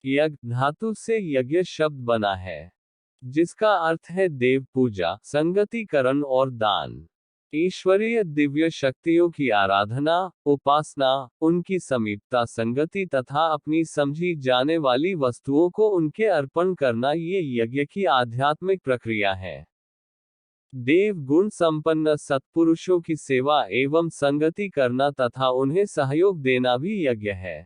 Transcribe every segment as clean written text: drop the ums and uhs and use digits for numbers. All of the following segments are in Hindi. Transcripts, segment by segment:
यज्ञ धातु से यज्ञ शब्द बना है, जिसका अर्थ है देव पूजा, संगतिकरण और दान। ईश्वरीय दिव्य शक्तियों की आराधना, उपासना, उनकी समीपता, संगति तथा अपनी समझी जाने वाली वस्तुओं को उनके अर्पण करना ये यज्ञ की आध्यात्मिक प्रक्रिया है। देव गुण संपन्न सत्पुरुषों की सेवा एवं संगति करना तथा उन्हें सहयोग देना भी यज्ञ है।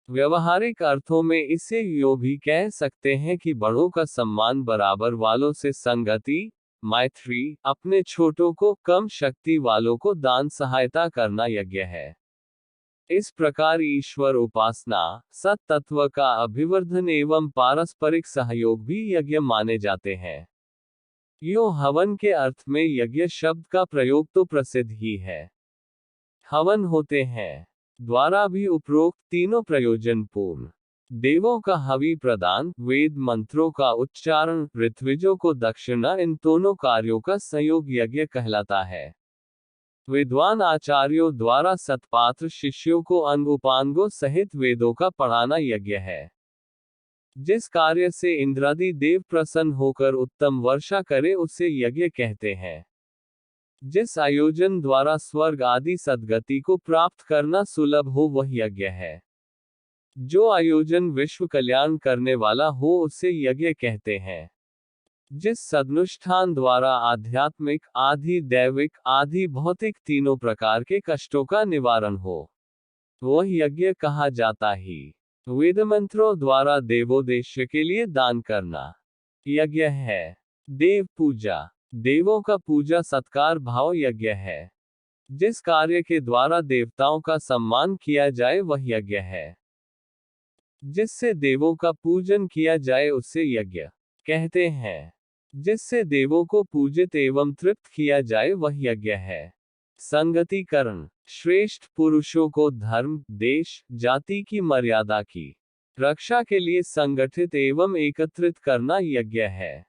व्यवहारिक अर्थों में इसे यूं भी कह सकते हैं कि बड़ों का सम्मान, बराबर वालों से संगति, मैत्री, अपने छोटों को, कम शक्ति वालों को दान सहायता करना यज्ञ है। इस प्रकार ईश्वर उपासना, सत तत्व का अभिवर्धन एवं पारस्परिक सहयोग भी यज्ञ माने जाते हैं। यूं हवन के अर्थ में यज्ञ शब्द का प्रयोग तो प्रसिद्ध ही है। हवन होते हैं द्वारा भी उपरोक्त तीनों प्रयोजन पूर्ण। देवों का हवि प्रदान, वेद मंत्रों का उच्चारण, ऋत्विजों को दक्षिणा, इन दोनों कार्यों का संयोग यज्ञ कहलाता है। विद्वान आचार्यों द्वारा सत्पात्र शिष्यों को अंग उपांगों सहित वेदों का पढ़ाना यज्ञ है। जिस कार्य से इंद्रादि देव प्रसन्न होकर उत्तम वर्षा करे उसे यज्ञ कहते हैं। जिस आयोजन द्वारा स्वर्ग आदि सद्गति को प्राप्त करना सुलभ हो वह यज्ञ है। जो आयोजन विश्व कल्याण करने वाला हो उसे यज्ञ कहते हैं। जिस सदनुष्ठान द्वारा आध्यात्मिक, आधि दैविक, आधि भौतिक तीनों प्रकार के कष्टों का निवारण हो वह यज्ञ कहा जाता ही। वेदमंत्रों द्वारा देवोद्देश्य के लिए दान करना यज्ञ है। देव पूजा, देवों का पूजा सत्कार भाव यज्ञ है। जिस कार्य के द्वारा देवताओं का सम्मान किया जाए वह यज्ञ है। जिससे देवों का पूजन किया जाए उसे यज्ञ कहते हैं। जिससे देवों को पूजित एवं तृप्त किया जाए वह यज्ञ है। संगतिकरण, श्रेष्ठ पुरुषों को धर्म, देश, जाति की मर्यादा की रक्षा के लिए संगठित एवं एकत्रित करना यज्ञ है।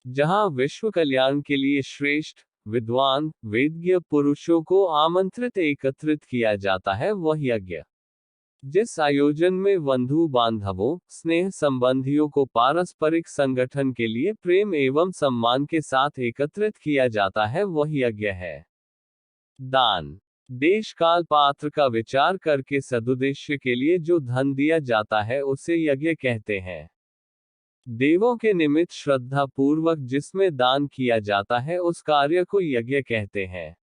जहां विश्व कल्याण के लिए श्रेष्ठ, विद्वान, वेद्य पुरुषों को आमंत्रित एकत्रित किया जाता है वह यज्ञ। जिस आयोजन में बंधु बांधवों, स्नेह संबंधियों को पारस्परिक संगठन के लिए प्रेम एवं सम्मान के साथ एकत्रित किया जाता है वह यज्ञ है। दान, देश काल पात्र का विचार करके सदुद्देश्य के लिए जो धन दिया जाता है उसे यज्ञ कहते हैं। देवों के निमित्त श्रद्धा पूर्वक जिसमें दान किया जाता है उस कार्य को यज्ञ कहते हैं।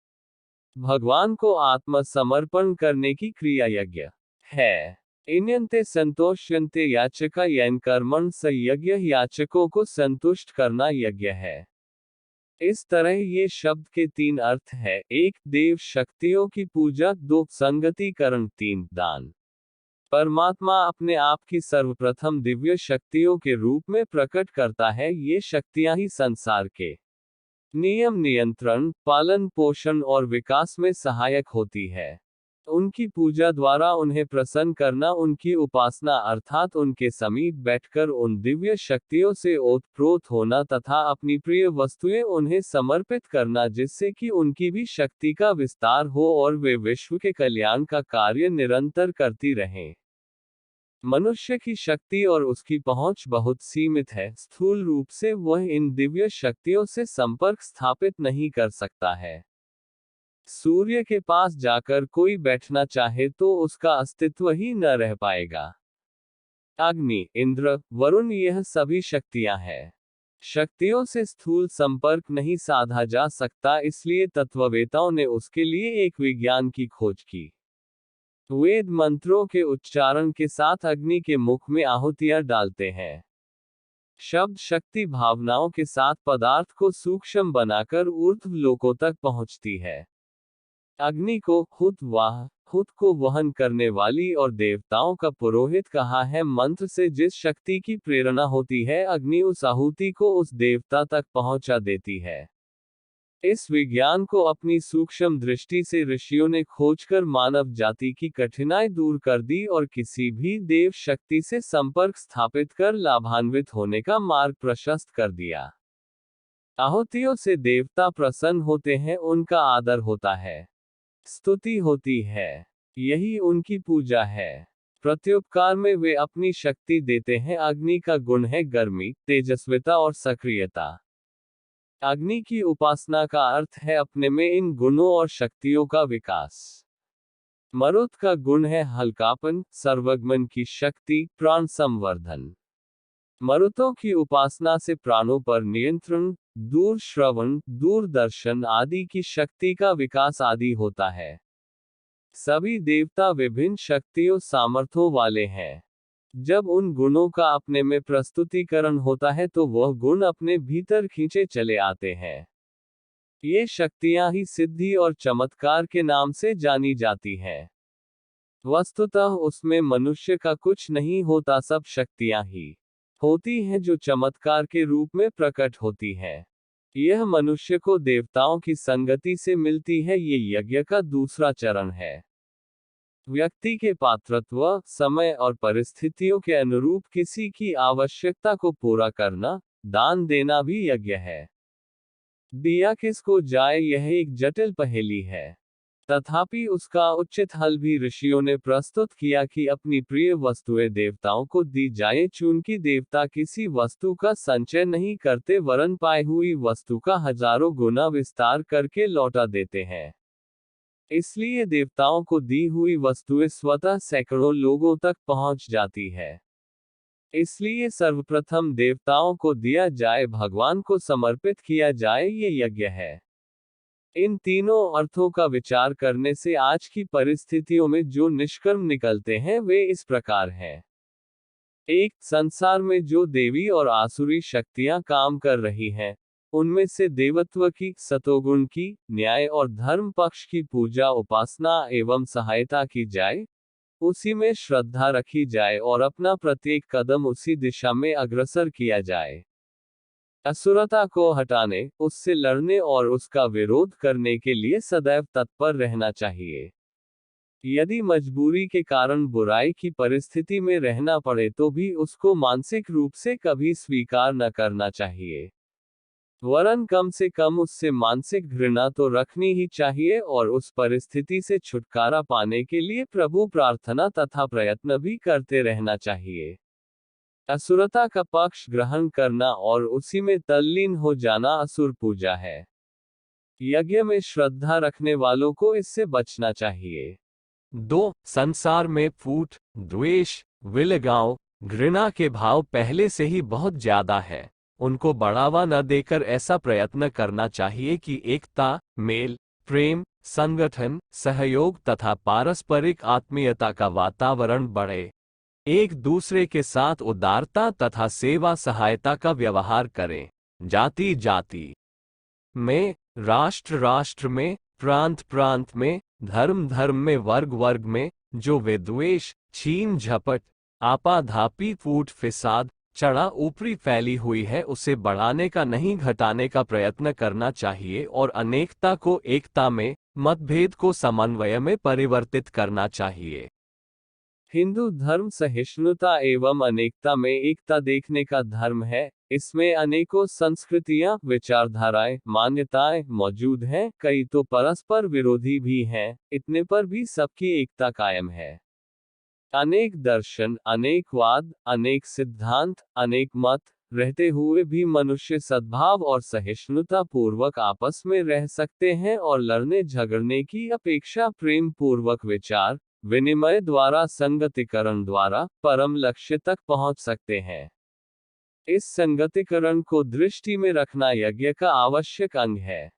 भगवान को आत्म समर्पण करने की क्रिया यज्ञ है। इन्यन्ते संतोष्यन्ते याचका यन कर्मण स यज्ञ, याचकों को संतुष्ट करना यज्ञ है। इस तरह ये शब्द के तीन अर्थ है। 1 देव शक्तियों की पूजा, 2 संगतिकरण, 3 दान। परमात्मा अपने आप की सर्वप्रथम दिव्य शक्तियों के रूप में प्रकट करता है। ये शक्तियां ही संसार के नियम, नियंत्रण, पालन पोषण और विकास में सहायक होती है। उनकी पूजा द्वारा उन्हें प्रसन्न करना, उनकी उपासना अर्थात उनके समीप बैठकर उन दिव्य शक्तियों से ओतप्रोत होना तथा अपनी प्रिय वस्तुएं उन्हें समर्पित करना, जिससे कि उनकी भी शक्ति का विस्तार हो और वे विश्व के कल्याण का कार्य निरंतर करती रहें। मनुष्य की शक्ति और उसकी पहुंच बहुत सीमित है। स्थूल रूप से वह इन दिव्य शक्तियों से संपर्क स्थापित नहीं कर सकता है। सूर्य के पास जाकर कोई बैठना चाहे तो उसका अस्तित्व ही न रह पाएगा। अग्नि, इंद्र, वरुण, यह सभी शक्तियां हैं। शक्तियों से स्थूल संपर्क नहीं साधा जा सकता, इसलिए तत्ववेताओं ने उसके लिए एक विज्ञान की खोज की। वेद मंत्रों के उच्चारण के साथ अग्नि के मुख में आहुतियां डालते हैं। शब्द शक्ति भावनाओं के साथ पदार्थ को सूक्ष्म बनाकर ऊर्ध्व लोकों तक पहुंचती है। अग्नि को खुद को वहन करने वाली और देवताओं का पुरोहित कहा है। मंत्र से जिस शक्ति की प्रेरणा होती है, अग्नि उस आहुति को उस देवता तक पहुंचा देती है। इस विज्ञान को अपनी सूक्ष्म दृष्टि से ऋषियों ने खोजकर मानव जाति की कठिनाई दूर कर दी और किसी भी देव शक्ति से संपर्क स्थापित कर लाभान्वित होने का मार्ग प्रशस्त कर दिया। आहुतियों से देवता प्रसन्न होते हैं, उनका आदर होता है, स्तुति होती है, यही उनकी पूजा है। प्रत्युपकार में वे अपनी शक्ति देते हैं। अग्नि का गुण है गर्मी, तेजस्विता और सक्रियता। अग्नि की उपासना का अर्थ है अपने में इन गुणों और शक्तियों का विकास। मरुत का गुण है हल्कापन, सर्वगमन की शक्ति, प्राण संवर्धन। मरुतों की उपासना से प्राणों पर नियंत्रण, दूर श्रवण, दूरदर्शन आदि की शक्ति का विकास आदि होता है। सभी देवता विभिन्न शक्तियों सामर्थ्यों वाले हैं। जब उन गुणों का अपने में प्रस्तुतिकरण होता है तो वह गुण अपने भीतर खींचे चले आते हैं। ये शक्तियां ही सिद्धि और चमत्कार के नाम से जानी जाती हैं। वस्तुतः उसमें मनुष्य का कुछ नहीं होता, सब शक्तियां ही होती हैं जो चमत्कार के रूप में प्रकट होती हैं। यह मनुष्य को देवताओं की संगति से मिलती है। ये यज्ञ का दूसरा चरण है। व्यक्ति के पात्रत्व, समय और परिस्थितियों के अनुरूप किसी की आवश्यकता को पूरा करना, दान देना भी यज्ञ है। दिया किसको जाए यह एक जटिल पहेली है। तथापि उसका उचित हल भी ऋषियों ने प्रस्तुत किया कि अपनी प्रिय वस्तुएं देवताओं को दी जाए। चूंकि देवता किसी वस्तु का संचय नहीं करते वरन पाई हुई वस्तु का हजारों गुना विस्तार करके लौटा देते हैं, इसलिए देवताओं को दी हुई वस्तुएं स्वतः सैकड़ों लोगों तक पहुंच जाती है। इसलिए सर्वप्रथम देवताओं को दिया जाए, भगवान को समर्पित किया जाए, ये यज्ञ है। इन तीनों अर्थों का विचार करने से आज की परिस्थितियों में जो निष्कर्म निकलते हैं वे इस प्रकार हैं। 1. संसार में जो देवी और आसुरी शक्तियां काम कर रही हैं, उनमें से देवत्व की, सतोगुण की, न्याय और धर्म पक्ष की पूजा, उपासना एवं सहायता की जाए, उसी में श्रद्धा रखी जाए और अपना प्रत्येक कदम उसी दिशा में अग्रसर किया जाए। असुरता को हटाने, उससे लड़ने और उसका विरोध करने के लिए सदैव तत्पर रहना चाहिए। यदि मजबूरी के कारण बुराई की परिस्थिति में रहना पड़े तो भी उसको मानसिक रूप से कभी स्वीकार न करना चाहिए, वरन कम से कम उससे मानसिक घृणा तो रखनी ही चाहिए और उस परिस्थिति से छुटकारा पाने के लिए प्रभु प्रार्थना तथा प्रयत्न भी करते रहना चाहिए। असुरता का पक्ष ग्रहण करना और उसी में तल्लीन हो जाना असुर पूजा है। यज्ञ में श्रद्धा रखने वालों को इससे बचना चाहिए। 2. संसार में फूट, द्वेष, विलगांव, घृणा के भाव पहले से ही बहुत ज्यादा है। उनको बढ़ावा न देकर ऐसा प्रयत्न करना चाहिए कि एकता, मेल, प्रेम, संगठन, सहयोग तथा पारस्परिक आत्मीयता का वातावरण बढ़े। एक दूसरे के साथ उदारता तथा सेवा सहायता का व्यवहार करें। जाति जाति में, राष्ट्र राष्ट्र में, प्रांत प्रांत में, धर्म धर्म में, वर्ग वर्ग में जो विद्वेष, छीन झपट, आपाधापी, फूट फिसाद, चढ़ा ऊपरी फैली हुई है उसे बढ़ाने का नहीं घटाने का प्रयत्न करना चाहिए और अनेकता को एकता में, मतभेद को समन्वय में परिवर्तित करना चाहिए। हिंदू धर्म सहिष्णुता एवं अनेकता में एकता देखने का धर्म है। इसमें अनेकों संस्कृतियां, विचारधाराएं, मान्यताएं मौजूद हैं, कई तो परस्पर विरोधी भी हैं, इतने पर भी सबकी एकता कायम है। अनेक दर्शन, अनेक वाद, अनेक सिद्धांत, अनेक मत रहते हुए भी मनुष्य सद्भाव और सहिष्णुता पूर्वक आपस में रह सकते हैं और लड़ने झगड़ने की अपेक्षा प्रेम पूर्वक विचार विनिमय द्वारा, संगतिकरण द्वारा परम लक्ष्य तक पहुंच सकते हैं। इस संगतिकरण को दृष्टि में रखना यज्ञ का आवश्यक अंग है।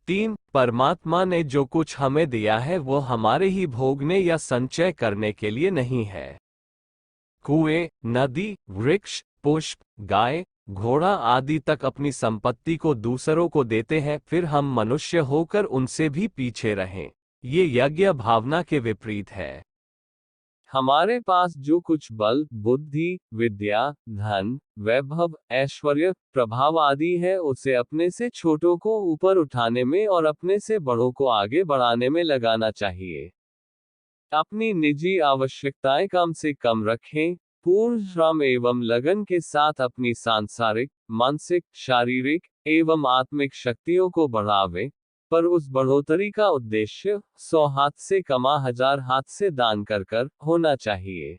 3. परमात्मा ने जो कुछ हमें दिया है वो हमारे ही भोगने या संचय करने के लिए नहीं है। कुएं, नदी, वृक्ष, पुष्प, गाय, घोड़ा आदि तक अपनी संपत्ति को दूसरों को देते हैं, फिर हम मनुष्य होकर उनसे भी पीछे रहें। ये यज्ञ भावना के विपरीत है। हमारे पास जो कुछ बल, बुद्धि, विद्या, धन, वैभव, ऐश्वर्य, प्रभाव आदि है उसे अपने से छोटों को ऊपर उठाने में और अपने से बड़ों को आगे बढ़ाने में लगाना चाहिए। अपनी निजी आवश्यकताएं कम से कम रखें, पूर्ण श्रम एवं लगन के साथ अपनी सांसारिक, मानसिक, शारीरिक एवं आत्मिक शक्तियों को बढ़ावें, पर उस बढ़ोतरी का उद्देश्य 100 हाथ से कमा 1000 हाथ से दान कर होना चाहिए।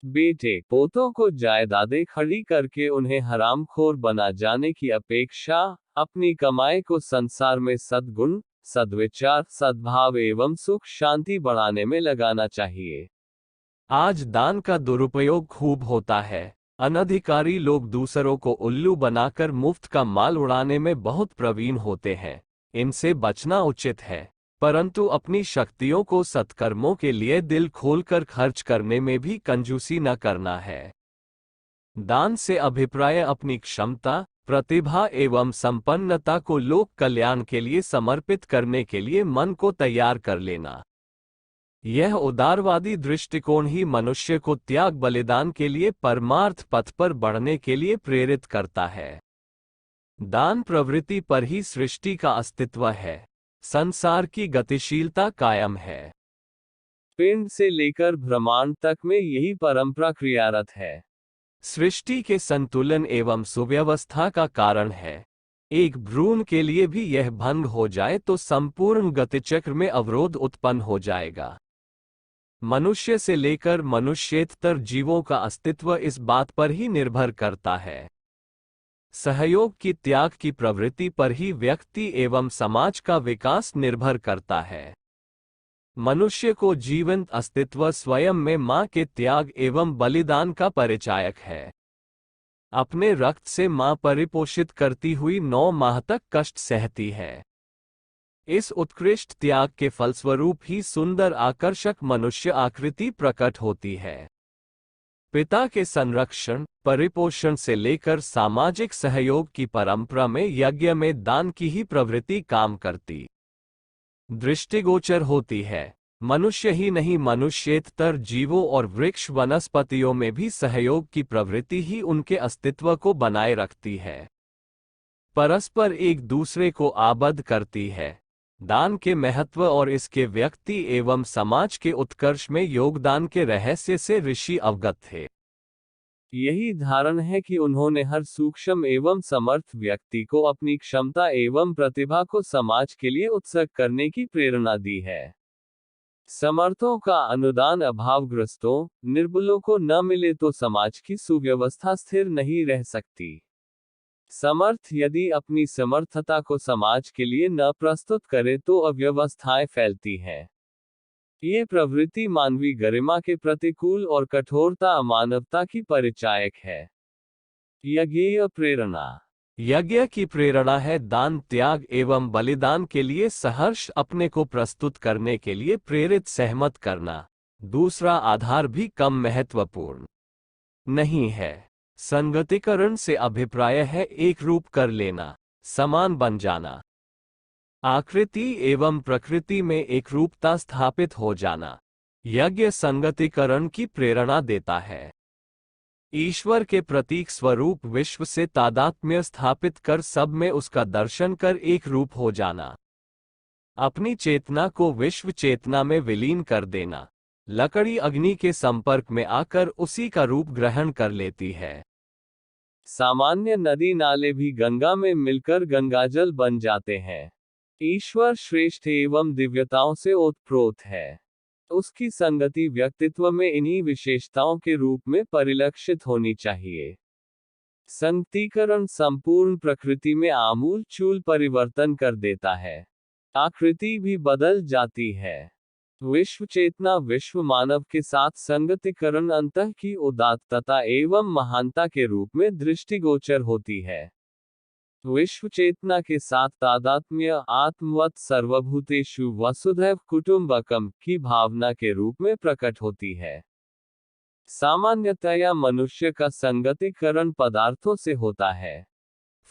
बेटे पोतों को जायदादें खड़ी करके उन्हें हरामखोर बना जाने की अपेक्षा अपनी कमाई को संसार में सद्गुण, सद्विचार, सद्भाव एवं सुख शांति बढ़ाने में लगाना चाहिए। आज दान का दुरुपयोग खूब होता है। अनधिकारी लोग दूसरों को उल्लू बनाकर मुफ्त का माल उड़ाने में बहुत प्रवीण होते हैं। इनसे बचना उचित है, परंतु अपनी शक्तियों को सत्कर्मों के लिए दिल खोलकर खर्च करने में भी कंजूसी न करना है। दान से अभिप्राय अपनी क्षमता, प्रतिभा एवं संपन्नता को लोक कल्याण के लिए समर्पित करने के लिए मन को तैयार कर लेना। यह उदारवादी दृष्टिकोण ही मनुष्य को त्याग बलिदान के लिए परमार्थ पथ पर बढ़ने के लिए प्रेरित करता है। दान प्रवृत्ति पर ही सृष्टि का अस्तित्व है, संसार की गतिशीलता कायम है। पिंड से लेकर ब्रह्मांड तक में यही परंपरा क्रियारत है। सृष्टि के संतुलन एवं सुव्यवस्था का कारण है। एक भ्रूण के लिए भी यह भंग हो जाए तो संपूर्ण गतिचक्र में अवरोध उत्पन्न हो जाएगा। मनुष्य से लेकर मनुष्येतर जीवों का अस्तित्व इस बात पर ही निर्भर करता है। सहयोग की त्याग की प्रवृत्ति पर ही व्यक्ति एवं समाज का विकास निर्भर करता है। मनुष्य को जीवंत अस्तित्व स्वयं में मां के त्याग एवं बलिदान का परिचायक है। अपने रक्त से मां परिपोषित करती हुई 9 माह तक कष्ट सहती है। इस उत्कृष्ट त्याग के फलस्वरूप ही सुंदर आकर्षक मनुष्य आकृति प्रकट होती है। पिता के संरक्षण, परिपोषण से लेकर सामाजिक सहयोग की परंपरा में यज्ञ में दान की ही प्रवृत्ति काम करती दृष्टिगोचर होती है। मनुष्य ही नहीं, मनुष्येतर जीवों और वृक्ष वनस्पतियों में भी सहयोग की प्रवृत्ति ही उनके अस्तित्व को बनाए रखती है, परस्पर एक दूसरे को आबद्ध करती है। दान के महत्व और इसके व्यक्ति एवं समाज के उत्कर्ष में योगदान के रहस्य से ऋषि अवगत थे। यही धारण है कि उन्होंने हर सूक्ष्म एवं समर्थ व्यक्ति को अपनी क्षमता एवं प्रतिभा को समाज के लिए उत्सर्ग करने की प्रेरणा दी है। समर्थों का अनुदान अभावग्रस्तों, निर्बलों को न मिले तो समाज की सुव्यवस्था स्थिर नहीं रह सकती। समर्थ यदि अपनी समर्थता को समाज के लिए न प्रस्तुत करे तो अव्यवस्थाएं फैलती हैं। ये प्रवृत्ति मानवीय गरिमा के प्रतिकूल और कठोरता अमानवता की परिचायक है। यज्ञीय प्रेरणा। यज्ञ की प्रेरणा है दान, त्याग एवं बलिदान के लिए सहर्ष अपने को प्रस्तुत करने के लिए प्रेरित सहमत करना। दूसरा आधार भी कम महत्वपूर्ण नहीं है। संगतिकरण से अभिप्राय है एक रूप कर लेना, समान बन जाना, आकृति एवं प्रकृति में एक रूपता स्थापित हो जाना। यज्ञ संगतिकरण की प्रेरणा देता है। ईश्वर के प्रतीक स्वरूप विश्व से तादात्म्य स्थापित कर सब में उसका दर्शन कर एक रूप हो जाना। अपनी चेतना को विश्व चेतना में विलीन कर देना। लकड़ी अग्नि के संपर्क में आकर उसी का रूप ग्रहण कर लेती है। सामान्य नदी नाले भी गंगा में मिलकर गंगाजल बन जाते हैं। ईश्वर श्रेष्ठ एवं दिव्यताओं से ओतप्रोत है। उसकी संगति व्यक्तित्व में इन्हीं विशेषताओं के रूप में परिलक्षित होनी चाहिए। संगतिकरण संपूर्ण प्रकृति में आमूल चूल परिवर्तन कर देता है। आकृति भी बदल जाती है। विश्व चेतना विश्व मानव के साथ संगतिकरण अंतः की उदात्तता एवं महानता के रूप में दृष्टिगोचर होती है। विश्व चेतना के साथ तादात्म्य आत्मवत सर्वभूतेषु वसुधैव कुटुंबकम की भावना के रूप में प्रकट होती है। सामान्यतया मनुष्य का संगतिकरण पदार्थों से होता है।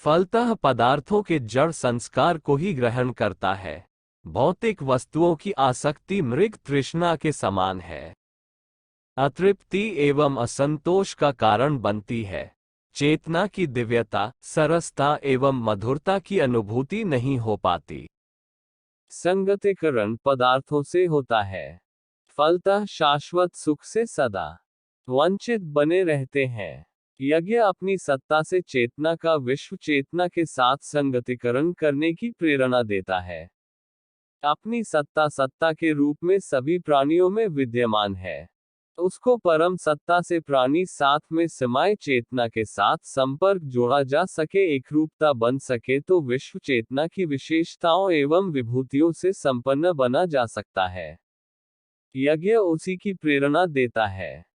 फलतः पदार्थों के जड़ संस्कार को ही ग्रहण करता है। भौतिक वस्तुओं की आसक्ति मृग तृष्णा के समान है। अतृप्ति एवं असंतोष का कारण बनती है। चेतना की दिव्यता, सरसता एवं मधुरता की अनुभूति नहीं हो पाती। संगतिकरण पदार्थों से होता है, फलतः शाश्वत सुख से सदा वंचित बने रहते हैं। यज्ञ अपनी सत्ता से चेतना का विश्व चेतना के साथ संगतिकरण करने की प्रेरणा देता है। अपनी सत्ता सत्ता के रूप में सभी प्राणियों में विद्यमान है। उसको परम सत्ता से प्राणी साथ में समाये चेतना के साथ संपर्क जोड़ा जा सके, एकरूपता बन सके तो विश्व चेतना की विशेषताओं एवं विभूतियों से संपन्न बना जा सकता है। यज्ञ उसी की प्रेरणा देता है।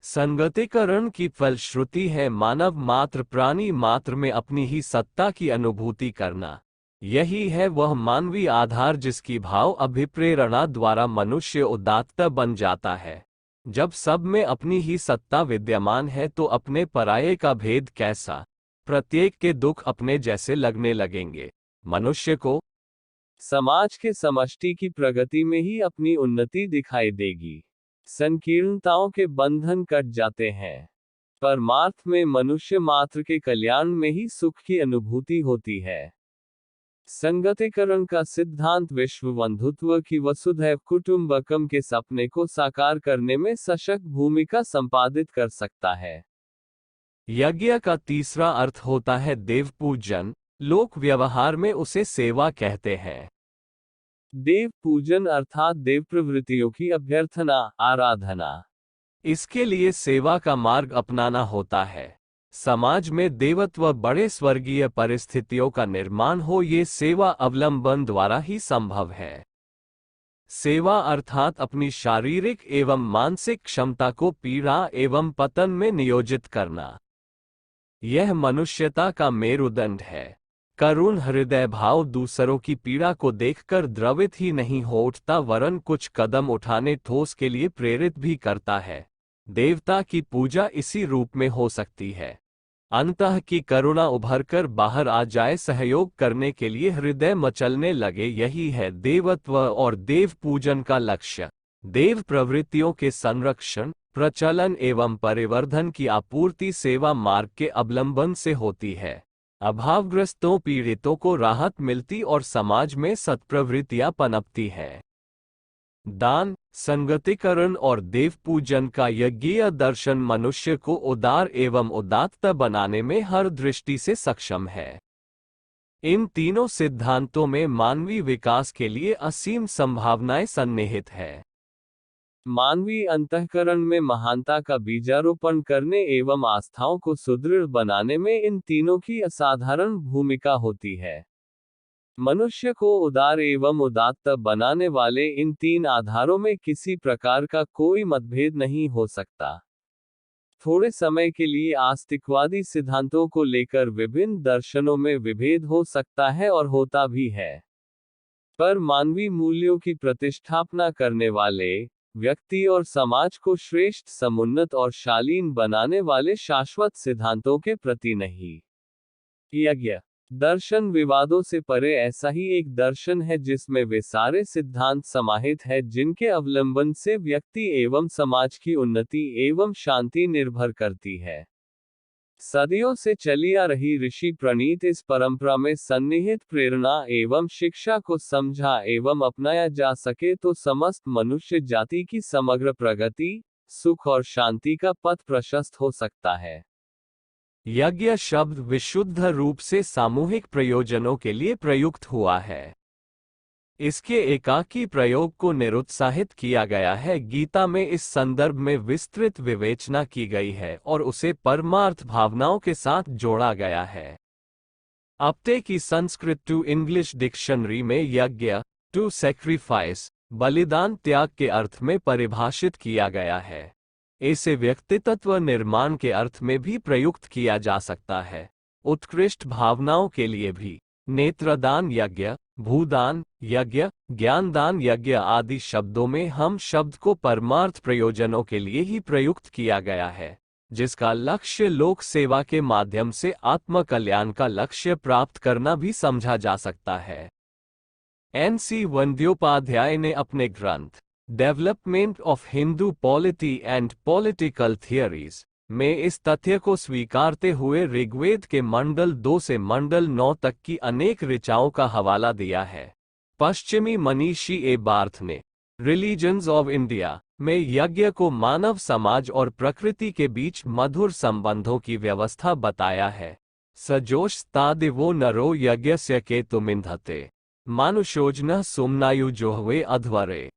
संगतिकरण की फलश्रुति है मानव मात्र प्राणी मात्र में अपनी ही सत्ता की अनुभूति करना। यही है वह मानवीय आधार जिसकी भाव अभिप्रेरणा द्वारा मनुष्य उदात्त बन जाता है। जब सब में अपनी ही सत्ता विद्यमान है तो अपने पराये का भेद कैसा? प्रत्येक के दुख अपने जैसे लगने लगेंगे। मनुष्य को समाज के समष्टि की प्रगति में ही अपनी उन्नति दिखाई देगी। संकीर्णताओं के बंधन कट जाते हैं। परमार्थ में मनुष्य मात्र के कल्याण में ही सुख की अनुभूति होती है। संगतिकरण का सिद्धांत विश्व बंधुत्व की वसुधैव कुटुंबकम के सपने को साकार करने में सशक्त भूमिका संपादित कर सकता है। यज्ञ का तीसरा अर्थ होता है देव पूजन। लोक व्यवहार में उसे सेवा कहते हैं। देव पूजन अर्थात देव प्रवृत्तियों की अभ्यर्थना, आराधना। इसके लिए सेवा का मार्ग अपनाना होता है। समाज में देवत्व बड़े स्वर्गीय परिस्थितियों का निर्माण हो, ये सेवा अवलंबन द्वारा ही संभव है। सेवा अर्थात अपनी शारीरिक एवं मानसिक क्षमता को पीड़ा एवं पतन में नियोजित करना। यह मनुष्यता का मेरुदंड है। करुण हृदय भाव दूसरों की पीड़ा को देखकर द्रवित ही नहीं हो उठता वरन कुछ कदम उठाने ठोस के लिए प्रेरित भी करता है। देवता की पूजा इसी रूप में हो सकती है। अंतः की करुणा उभरकर बाहर आ जाए, सहयोग करने के लिए हृदय मचलने लगे, यही है देवत्व और देव पूजन का लक्ष्य। देव प्रवृत्तियों के संरक्षण, प्रचलन एवं परिवर्धन की आपूर्ति सेवा मार्ग के अवलंबन से होती है। अभावग्रस्तों पीड़ितों को राहत मिलती और समाज में सत्प्रवृत्तियां पनपती है। दान, संगतिकरण और देव पूजन का यज्ञीय दर्शन मनुष्य को उदार एवं उदात्त बनाने में हर दृष्टि से सक्षम है। इन तीनों सिद्धांतों में मानवीय विकास के लिए असीम संभावनाएं सन्निहित है। मानवीय अंतःकरण में महानता का बीजारोपण करने एवं आस्थाओं को सुदृढ़ बनाने में इन तीनों की असाधारण भूमिका होती है। मनुष्य को उदार एवं उदात्त बनाने वाले इन तीन आधारों में किसी प्रकार का कोई मतभेद नहीं हो सकता। थोड़े समय के लिए आस्तिकवादी सिद्धांतों को लेकर विभिन्न दर्शनों में विभेद हो सकता है और होता भी है, पर मानवीय मूल्यों की प्रतिष्ठापना करने वाले, व्यक्ति और समाज को श्रेष्ठ, समुन्नत और शालीन बनाने वाले शाश्वत सिद्धांतों के प्रति नहीं। यज्ञ दर्शन विवादों से परे ऐसा ही एक दर्शन है जिसमें वे सारे सिद्धांत समाहित है जिनके अवलंबन से व्यक्ति एवं समाज की उन्नति एवं शांति निर्भर करती है। सदियों से चली आ रही ऋषि प्रणीत इस परंपरा में सन्निहित प्रेरणा एवं शिक्षा को समझा एवं अपनाया जा सके तो समस्त मनुष्य जाति की समग्र प्रगति, सुख और शांति का पथ प्रशस्त हो सकता है। यज्ञ शब्द विशुद्ध रूप से सामूहिक प्रयोजनों के लिए प्रयुक्त हुआ है। इसके एकाकी प्रयोग को निरुत्साहित किया गया है। गीता में इस संदर्भ में विस्तृत विवेचना की गई है और उसे परमार्थ भावनाओं के साथ जोड़ा गया है। अपटे की संस्कृत टू इंग्लिश डिक्शनरी में यज्ञ, टू सैक्रिफाइस, बलिदान त्याग के अर्थ में परिभाषित किया गया है। इसे व्यक्तित्व निर्माण के अर्थ में भी प्रयुक्त किया जा सकता है। उत्कृष्ट भावनाओं के लिए भी नेत्रदान यज्ञ, भूदान यज्ञ, ज्ञानदान यज्ञ आदि शब्दों में हम शब्द को परमार्थ प्रयोजनों के लिए ही प्रयुक्त किया गया है, जिसका लक्ष्य लोक सेवा के माध्यम से आत्म कल्याण का लक्ष्य प्राप्त करना भी समझा जा सकता है। N.C. वंद्योपाध्याय ने अपने ग्रंथ development of Hindu polity and political theories में इस तथ्य को स्वीकारते हुए ऋग्वेद के मंडल 2 से मंडल 9 तक की अनेक ऋचाओं का हवाला दिया है। पश्चिमी मनीषी ए बार्थ ने रिलीजन्स ऑफ इंडिया में यज्ञ को मानव समाज और प्रकृति के बीच मधुर संबंधों की व्यवस्था बताया है। सजोष तादिवो नरो यज्ञस्य केतुमिन्धते मानुषोजन सुमनायु जोहवे अध्वरे।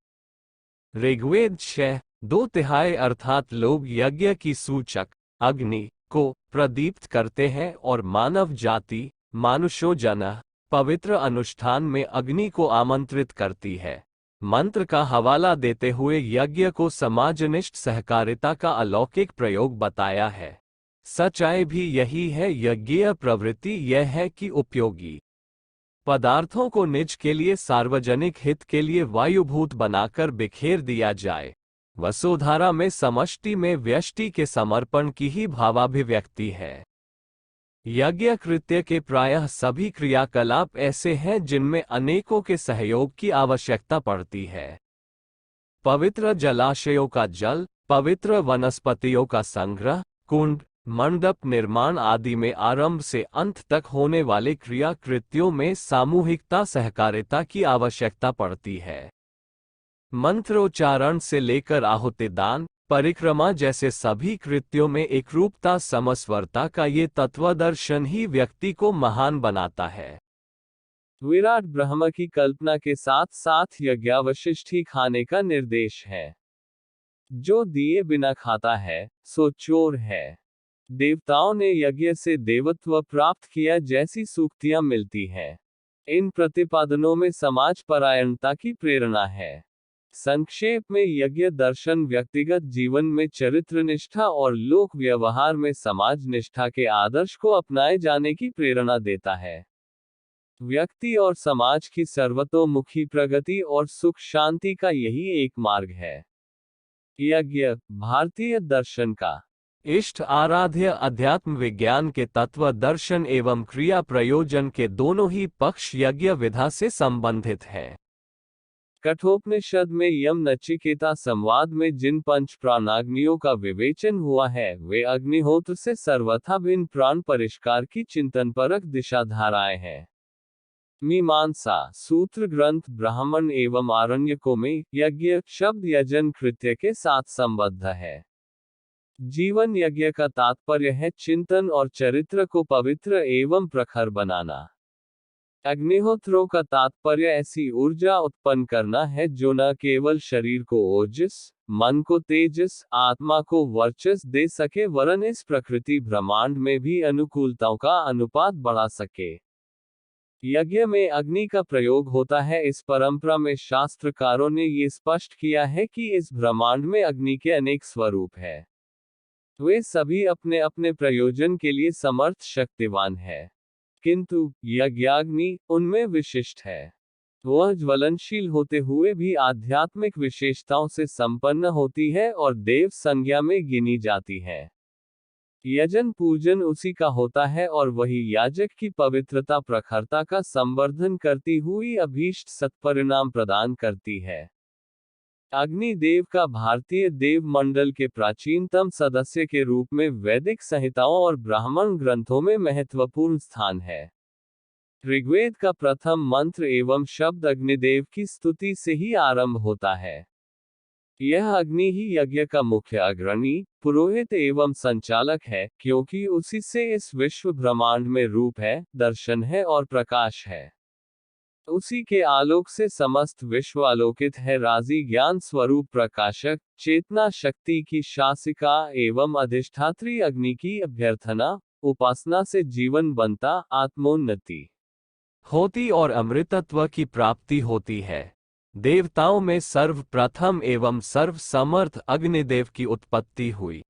ऋग्वेद 6:2 अर्थात लोग यज्ञ की सूचक अग्नि को प्रदीप्त करते हैं और मानव जाति मानुषो जन पवित्र अनुष्ठान में अग्नि को आमंत्रित करती है। मंत्र का हवाला देते हुए यज्ञ को समाजनिष्ठ सहकारिता का अलौकिक प्रयोग बताया है। सच्चाई भी यही है, यज्ञीय प्रवृत्ति यह है कि उपयोगी पदार्थों को निज के लिए सार्वजनिक हित के लिए वायुभूत बनाकर बिखेर दिया जाए। वसुधारा में समष्टि में व्यष्टि के समर्पण की ही भावाभिव्यक्ति है। यज्ञ कृत्य के प्रायः सभी क्रियाकलाप ऐसे हैं जिनमें अनेकों के सहयोग की आवश्यकता पड़ती है। पवित्र जलाशयों का जल, पवित्र वनस्पतियों का संग्रह, कुंड, मंडप निर्माण आदि में आरंभ से अंत तक होने वाले क्रिया कृत्यों में सामूहिकता सहकारिता की आवश्यकता पड़ती है। मंत्रोच्चारण से लेकर आहुति दान परिक्रमा जैसे सभी कृत्यों में एकरूपता समस्वरता का ये तत्वदर्शन ही व्यक्ति को महान बनाता है। विराट ब्रह्म की कल्पना के साथ साथ यज्ञावशिष्ट ही खाने का निर्देश है। जो दिए बिना खाता है सो चोर है। देवताओं ने यज्ञ से देवत्व प्राप्त किया जैसी सूक्तियां मिलती हैं। इन प्रतिपादनों में समाज परायणता की प्रेरणा है। संक्षेप में यज्ञ दर्शन व्यक्तिगत जीवन में चरित्र निष्ठा और लोक व्यवहार में समाज निष्ठा के आदर्श को अपनाए जाने की प्रेरणा देता है। व्यक्ति और समाज की सर्वतोमुखी प्रगति और सुख शांति का यही एक मार्ग है। यज्ञ भारतीय दर्शन का इष्ट आराध्य अध्यात्म विज्ञान के तत्व दर्शन एवं क्रिया प्रयोजन के दोनों ही पक्ष यज्ञ विधा से संबंधित हैं। कठोपनिषद में यम नचिकेता संवाद में जिन पंच प्राणाग्नियों का विवेचन हुआ है वे अग्निहोत्र से सर्वथा भिन्न प्राण परिष्कार की चिंतनपरक दिशाधाराएं हैं। मीमांसा सूत्र ग्रंथ ब्राह्मण एवं आरण्यकों में यज्ञ शब्द यजन कृत्य के साथ संबद्ध है। जीवन यज्ञ का तात्पर्य है चिंतन और चरित्र को पवित्र एवं प्रखर बनाना। अग्निहोत्रों का तात्पर्य ऐसी ऊर्जा उत्पन्न करना है जो न केवल शरीर को ओजस, मन को तेजस, आत्मा को वर्चस्व दे सके वरन इस प्रकृति ब्रह्मांड में भी अनुकूलताओं का अनुपात बढ़ा सके। यज्ञ में अग्नि का प्रयोग होता है। इस परंपरा में शास्त्रकारों ने ये स्पष्ट किया है कि इस ब्रह्मांड में अग्नि के अनेक स्वरूप हैं। वे सभी अपने अपने प्रयोजन के लिए समर्थ शक्तिवान है, किंतु यज्ञाग्नि उनमें विशिष्ट है। वह ज्वलनशील होते हुए भी आध्यात्मिक विशेषताओं से संपन्न होती है और देव संज्ञा में गिनी जाती है। यजन पूजन उसी का होता है और वही याजक की पवित्रता प्रखरता का संवर्धन करती हुई अभीष्ट सत्परिणाम प्रदान करती है। अग्निदेव का भारतीय देव मंडल के प्राचीनतम सदस्य के रूप में वैदिक संहिताओं और ब्राह्मण ग्रंथों में महत्वपूर्ण स्थान है। ऋग्वेद का प्रथम मंत्र एवं शब्द अग्निदेव की स्तुति से ही आरंभ होता है। यह अग्नि ही यज्ञ का मुख्य अग्रणी, पुरोहित एवं संचालक है, क्योंकि उसी से इस विश्व ब्रह्मांड में रूप है, दर्शन है और प्रकाश है। उसी के आलोक से समस्त विश्व आलोकित है। राजी ज्ञान स्वरूप प्रकाशक चेतना शक्ति की शासिका एवं अधिष्ठात्री अग्नि की अभ्यर्थना उपासना से जीवन बनता, आत्मोन्नति होती और अमृतत्व की प्राप्ति होती है। देवताओं में सर्वप्रथम एवं सर्व समर्थ अग्निदेव की उत्पत्ति हुई।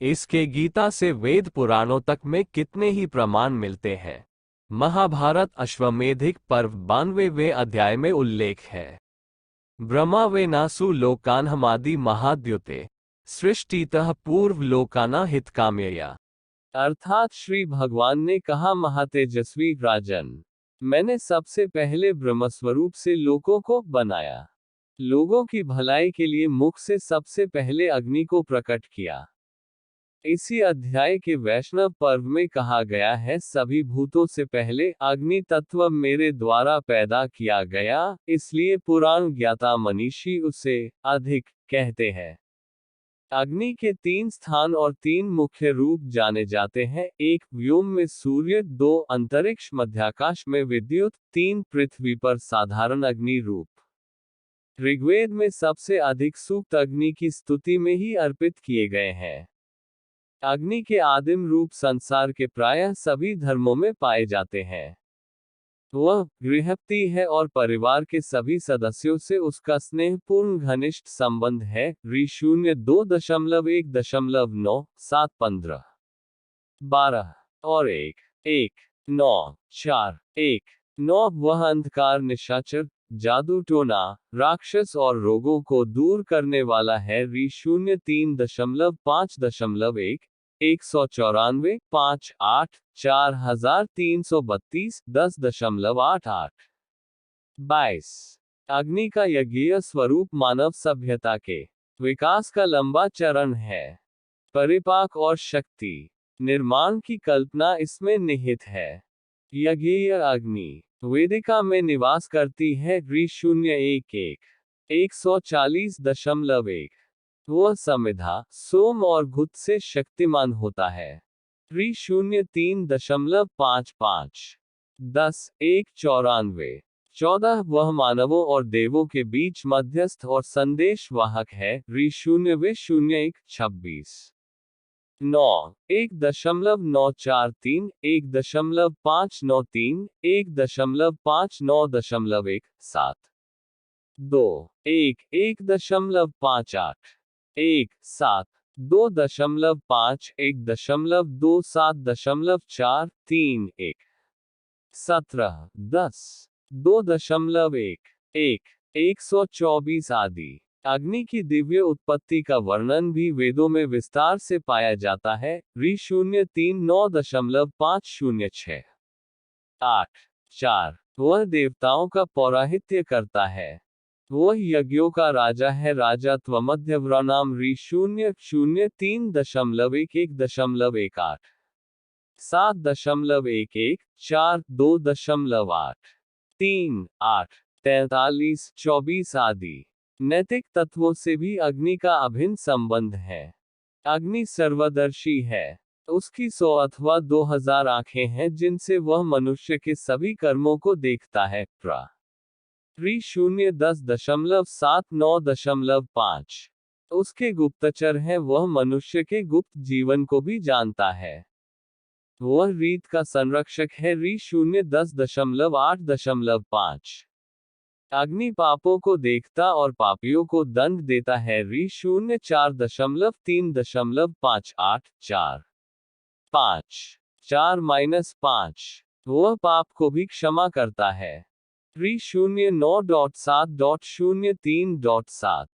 इसके गीता से वेद पुराणों तक में कितने ही प्रमाण मिलते हैं। महाभारत अश्वमेधिक पर्व 92वें अध्याय में उल्लेख है। ब्रह्मा वे नासु लोकान्हमादि महाद्युते सृष्टितः पूर्व लोकाना हितकाम्यया। अर्थात श्री भगवान ने कहा, महातेजस्वी राजन, मैंने सबसे पहले ब्रह्मस्वरूप से लोगों को बनाया। लोगों की भलाई के लिए मुख से सबसे पहले अग्नि को प्रकट किया। इसी अध्याय के वैष्णव पर्व में कहा गया है, सभी भूतों से पहले अग्नि तत्व मेरे द्वारा पैदा किया गया, इसलिए पुराण ज्ञाता मनीषी उसे अधिक कहते हैं। अग्नि के 3 स्थान और 3 मुख्य रूप जाने जाते हैं। 1 व्योम में सूर्य, 2 अंतरिक्ष मध्याकाश में विद्युत, 3 पृथ्वी पर साधारण अग्नि रूप। ऋग्वेद में सबसे अधिक सूक्त अग्नि की स्तुति में ही अर्पित किए गए हैं। अग्नि के आदिम रूप संसार के प्रायः सभी धर्मों में पाए जाते हैं। वह गृहपति है और परिवार के सभी सदस्यों से उसका स्नेहपूर्ण घनिष्ठ संबंध है। ऋ 02.1.9 7-15 12 और 1-1-9-4-1-9 वह अंधकार, निशाचर, जादू टोना, राक्षस और रोगों को दूर करने वाला है। ऋ 03.5.1 194 5-8 4332 10.88 22 अग्नि का यज्ञीय स्वरूप मानव सभ्यता के विकास का लंबा चरण है। परिपाक और शक्ति निर्माण की कल्पना इसमें निहित है। यज्ञीय अग्नि वेदिका में निवास करती है। ऋ 01.1-140.1 वह समिधा, सोम और घुत से शक्तिमान होता है। ऋ 03.55 10-1-94 14 वह मानवों और देवों के बीच मध्यस्थ और संदेश वाहक है। ऋ 0-01-26 9 1.943 1.593 1.591 7 2 1.58 1-7 2.5 1.27.4 3 1 17 10 2.1 124 आदि। अग्नि की दिव्य उत्पत्ति का वर्णन भी वेदों में विस्तार से पाया जाता है। ऋ 03.9.506 8 4 वह देवताओं का पौराहित्य करता है। वह यज्ञों का राजा है। राजा त्वमध्यव्रणाम। ऋ 0-03.1-1.18 7.11 4 2.8 3 8 43 24 आदि। नैतिक तत्वों से भी अग्नि का अभिन्न संबंध है। अग्नि सर्वदर्शी है। उसकी 100 अथवा 2000 आंखें हैं जिनसे वह मनुष्य के सभी कर्मों को देखता है। ऋ 0-10.7-9.5 उसके गुप्तचर हैं। वह मनुष्य के गुप्त जीवन को भी जानता है। वह रीत का संरक्षक है। ऋ 0-10.8.5 अग्नि पापों को देखता और पापियों को दंड देता है। ऋ 0-4.3.58 4 4-5 वह पाप को भी क्षमा करता है। ऋ 09.7.03.7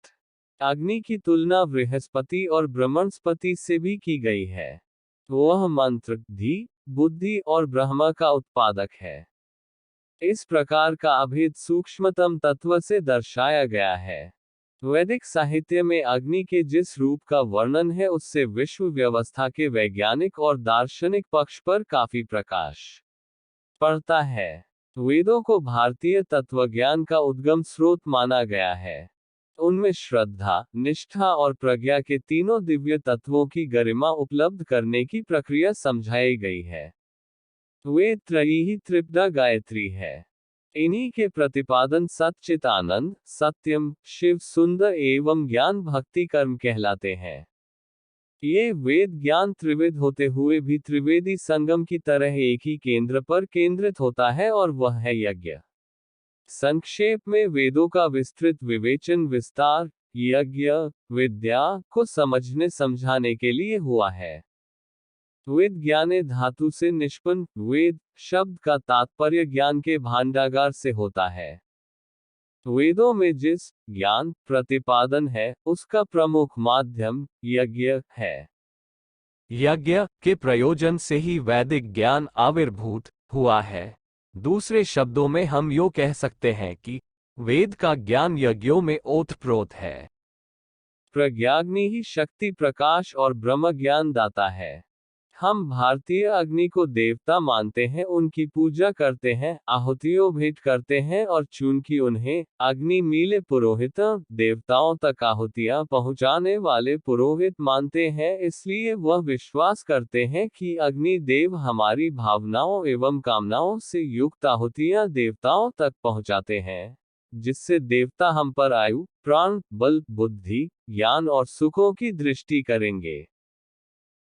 अग्नि की तुलना बृहस्पति और ब्रह्मस्पति से भी की गई है। वह मंत्र, धी, बुद्धि और ब्रह्म का उत्पादक है। इस प्रकार का अभेद सूक्ष्मतम तत्व से दर्शाया गया है। वैदिक साहित्य में अग्नि के जिस रूप का वर्णन है उससे विश्व व्यवस्था के वैज्ञानिक और दार्शनिक पक्ष पर काफी प्रकाश पड़ता है। वेदों को भारतीय तत्वज्ञान का उद्गम स्रोत माना गया है। उनमें श्रद्धा, निष्ठा और प्रज्ञा के तीनों दिव्य तत्वों की गरिमा उपलब्ध करने की प्रक्रिया समझाई गई है। वेद त्रयी ही त्रिपदा गायत्री है। इन्हीं के प्रतिपादन सच्चिदानंद, सत्यम, शिव सुंदर एवं ज्ञान भक्ति कर्म कहलाते हैं। ये वेद ज्ञान त्रिविध होते हुए भी त्रिवेदी संगम की तरह एक ही केंद्र पर केंद्रित होता है और वह है यज्ञ। संक्षेप में वेदों का विस्तृत विवेचन विस्तार यज्ञ विद्या को समझने समझाने के लिए हुआ है। वेद ज्ञाने धातु से निष्पन्न, वेद शब्द का तात्पर्य ज्ञान के भांडागार से होता है। वेदों में जिस ज्ञान प्रतिपादन है उसका प्रमुख माध्यम यज्ञ है। यज्ञ के प्रयोजन से ही वैदिक ज्ञान आविर्भूत हुआ है। दूसरे शब्दों में हम यो कह सकते हैं कि वेद का ज्ञान यज्ञों में ओतप्रोत है। प्रज्ञाग्नि ही शक्ति प्रकाश और ब्रह्म ज्ञान दाता है। हम भारतीय अग्नि को देवता मानते हैं, उनकी पूजा करते हैं, आहुतियों भेंट करते हैं और चूंकि उन्हें अग्नि मीले पुरोहित, देवताओं तक आहुतियां पहुंचाने वाले पुरोहित मानते हैं, इसलिए वह विश्वास करते हैं कि अग्नि देव हमारी भावनाओं एवं कामनाओं से युक्त आहुतियां देवताओं तक पहुंचाते हैं, जिससे देवता हम पर आयु, प्राण, बल, बुद्धि, ज्ञान और सुखों की दृष्टि करेंगे।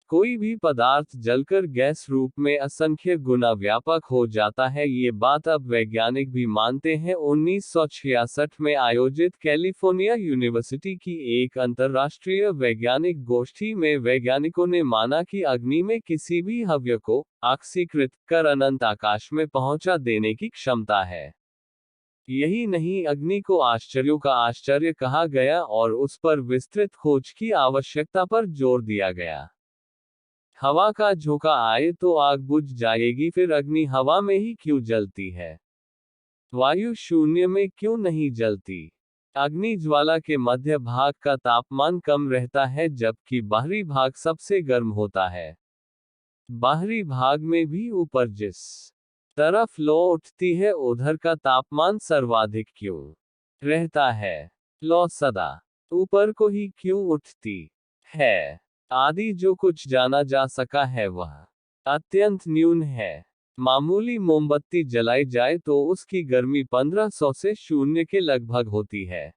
कोई भी पदार्थ जलकर गैस रूप में असंख्य गुना व्यापक हो जाता है, ये बात अब वैज्ञानिक भी मानते हैं। 1966 में आयोजित कैलिफोर्निया यूनिवर्सिटी की एक अंतर्राष्ट्रीय वैज्ञानिक गोष्ठी में वैज्ञानिकों ने माना कि अग्नि में किसी भी हव्य को ऑक्सीकृत कर अनंत आकाश में पहुंचा देने की क्षमता है। यही नहीं, अग्नि को आश्चर्यों का आश्चर्य कहा गया और उस पर विस्तृत खोज की आवश्यकता पर जोर दिया गया। हवा का झोंका आए तो आग बुझ जाएगी, फिर अग्नि हवा में ही क्यों जलती है? वायु शून्य में क्यों नहीं जलती? अग्नि ज्वाला के मध्य भाग का तापमान कम रहता है जबकि बाहरी भाग सबसे गर्म होता है। बाहरी भाग में भी ऊपर जिस तरफ लौ उठती है उधर का तापमान सर्वाधिक क्यों रहता है? लौ सदा ऊपर को ही क्यों उठती है? आदि जो कुछ जाना जा सका है वह अत्यंत न्यून है। मामूली मोमबत्ती जलाई जाए तो उसकी गर्मी 1500 से 0 के लगभग होती है।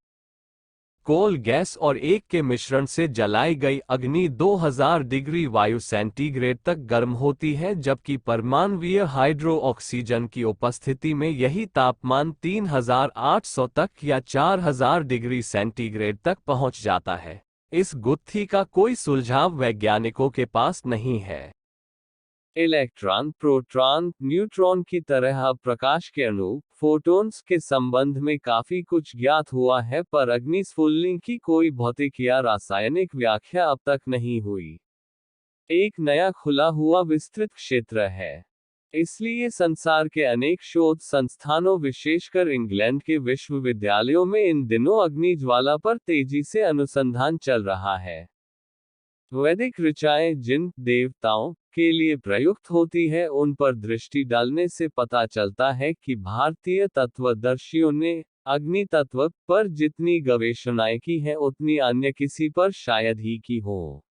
कोल गैस और एक के मिश्रण से जलाई गई अग्नि 2000 डिग्री वायु सेंटीग्रेड तक गर्म होती है, जबकि परमाणुीय हाइड्रो ऑक्सीजन की उपस्थिति में यही तापमान 3800 तक या 4000 डिग्री सेंटीग्रेड तक पहुंच जाता है। इस गुत्थी का कोई सुलझाव वैज्ञानिकों के पास नहीं है। इलेक्ट्रॉन, प्रोटॉन, न्यूट्रॉन की तरह अब प्रकाश के अणु, फोटॉन्स के संबंध में काफी कुछ ज्ञात हुआ है, पर अग्निस्फुलिंग की कोई भौतिक या रासायनिक व्याख्या अब तक नहीं हुई। एक नया खुला हुआ विस्तृत क्षेत्र है। इसलिए संसार के अनेक शोध संस्थानों, विशेषकर इंग्लैंड के विश्वविद्यालयों में इन दिनों अग्नि ज्वाला पर तेजी से अनुसंधान चल रहा है। वैदिक ऋचाएं जिन देवताओं के लिए प्रयुक्त होती है उन पर दृष्टि डालने से पता चलता है कि भारतीय तत्वदर्शियों ने अग्नि तत्व पर जितनी गवेषणाएं की हैं उतनी अन्य किसी पर शायद ही की हो।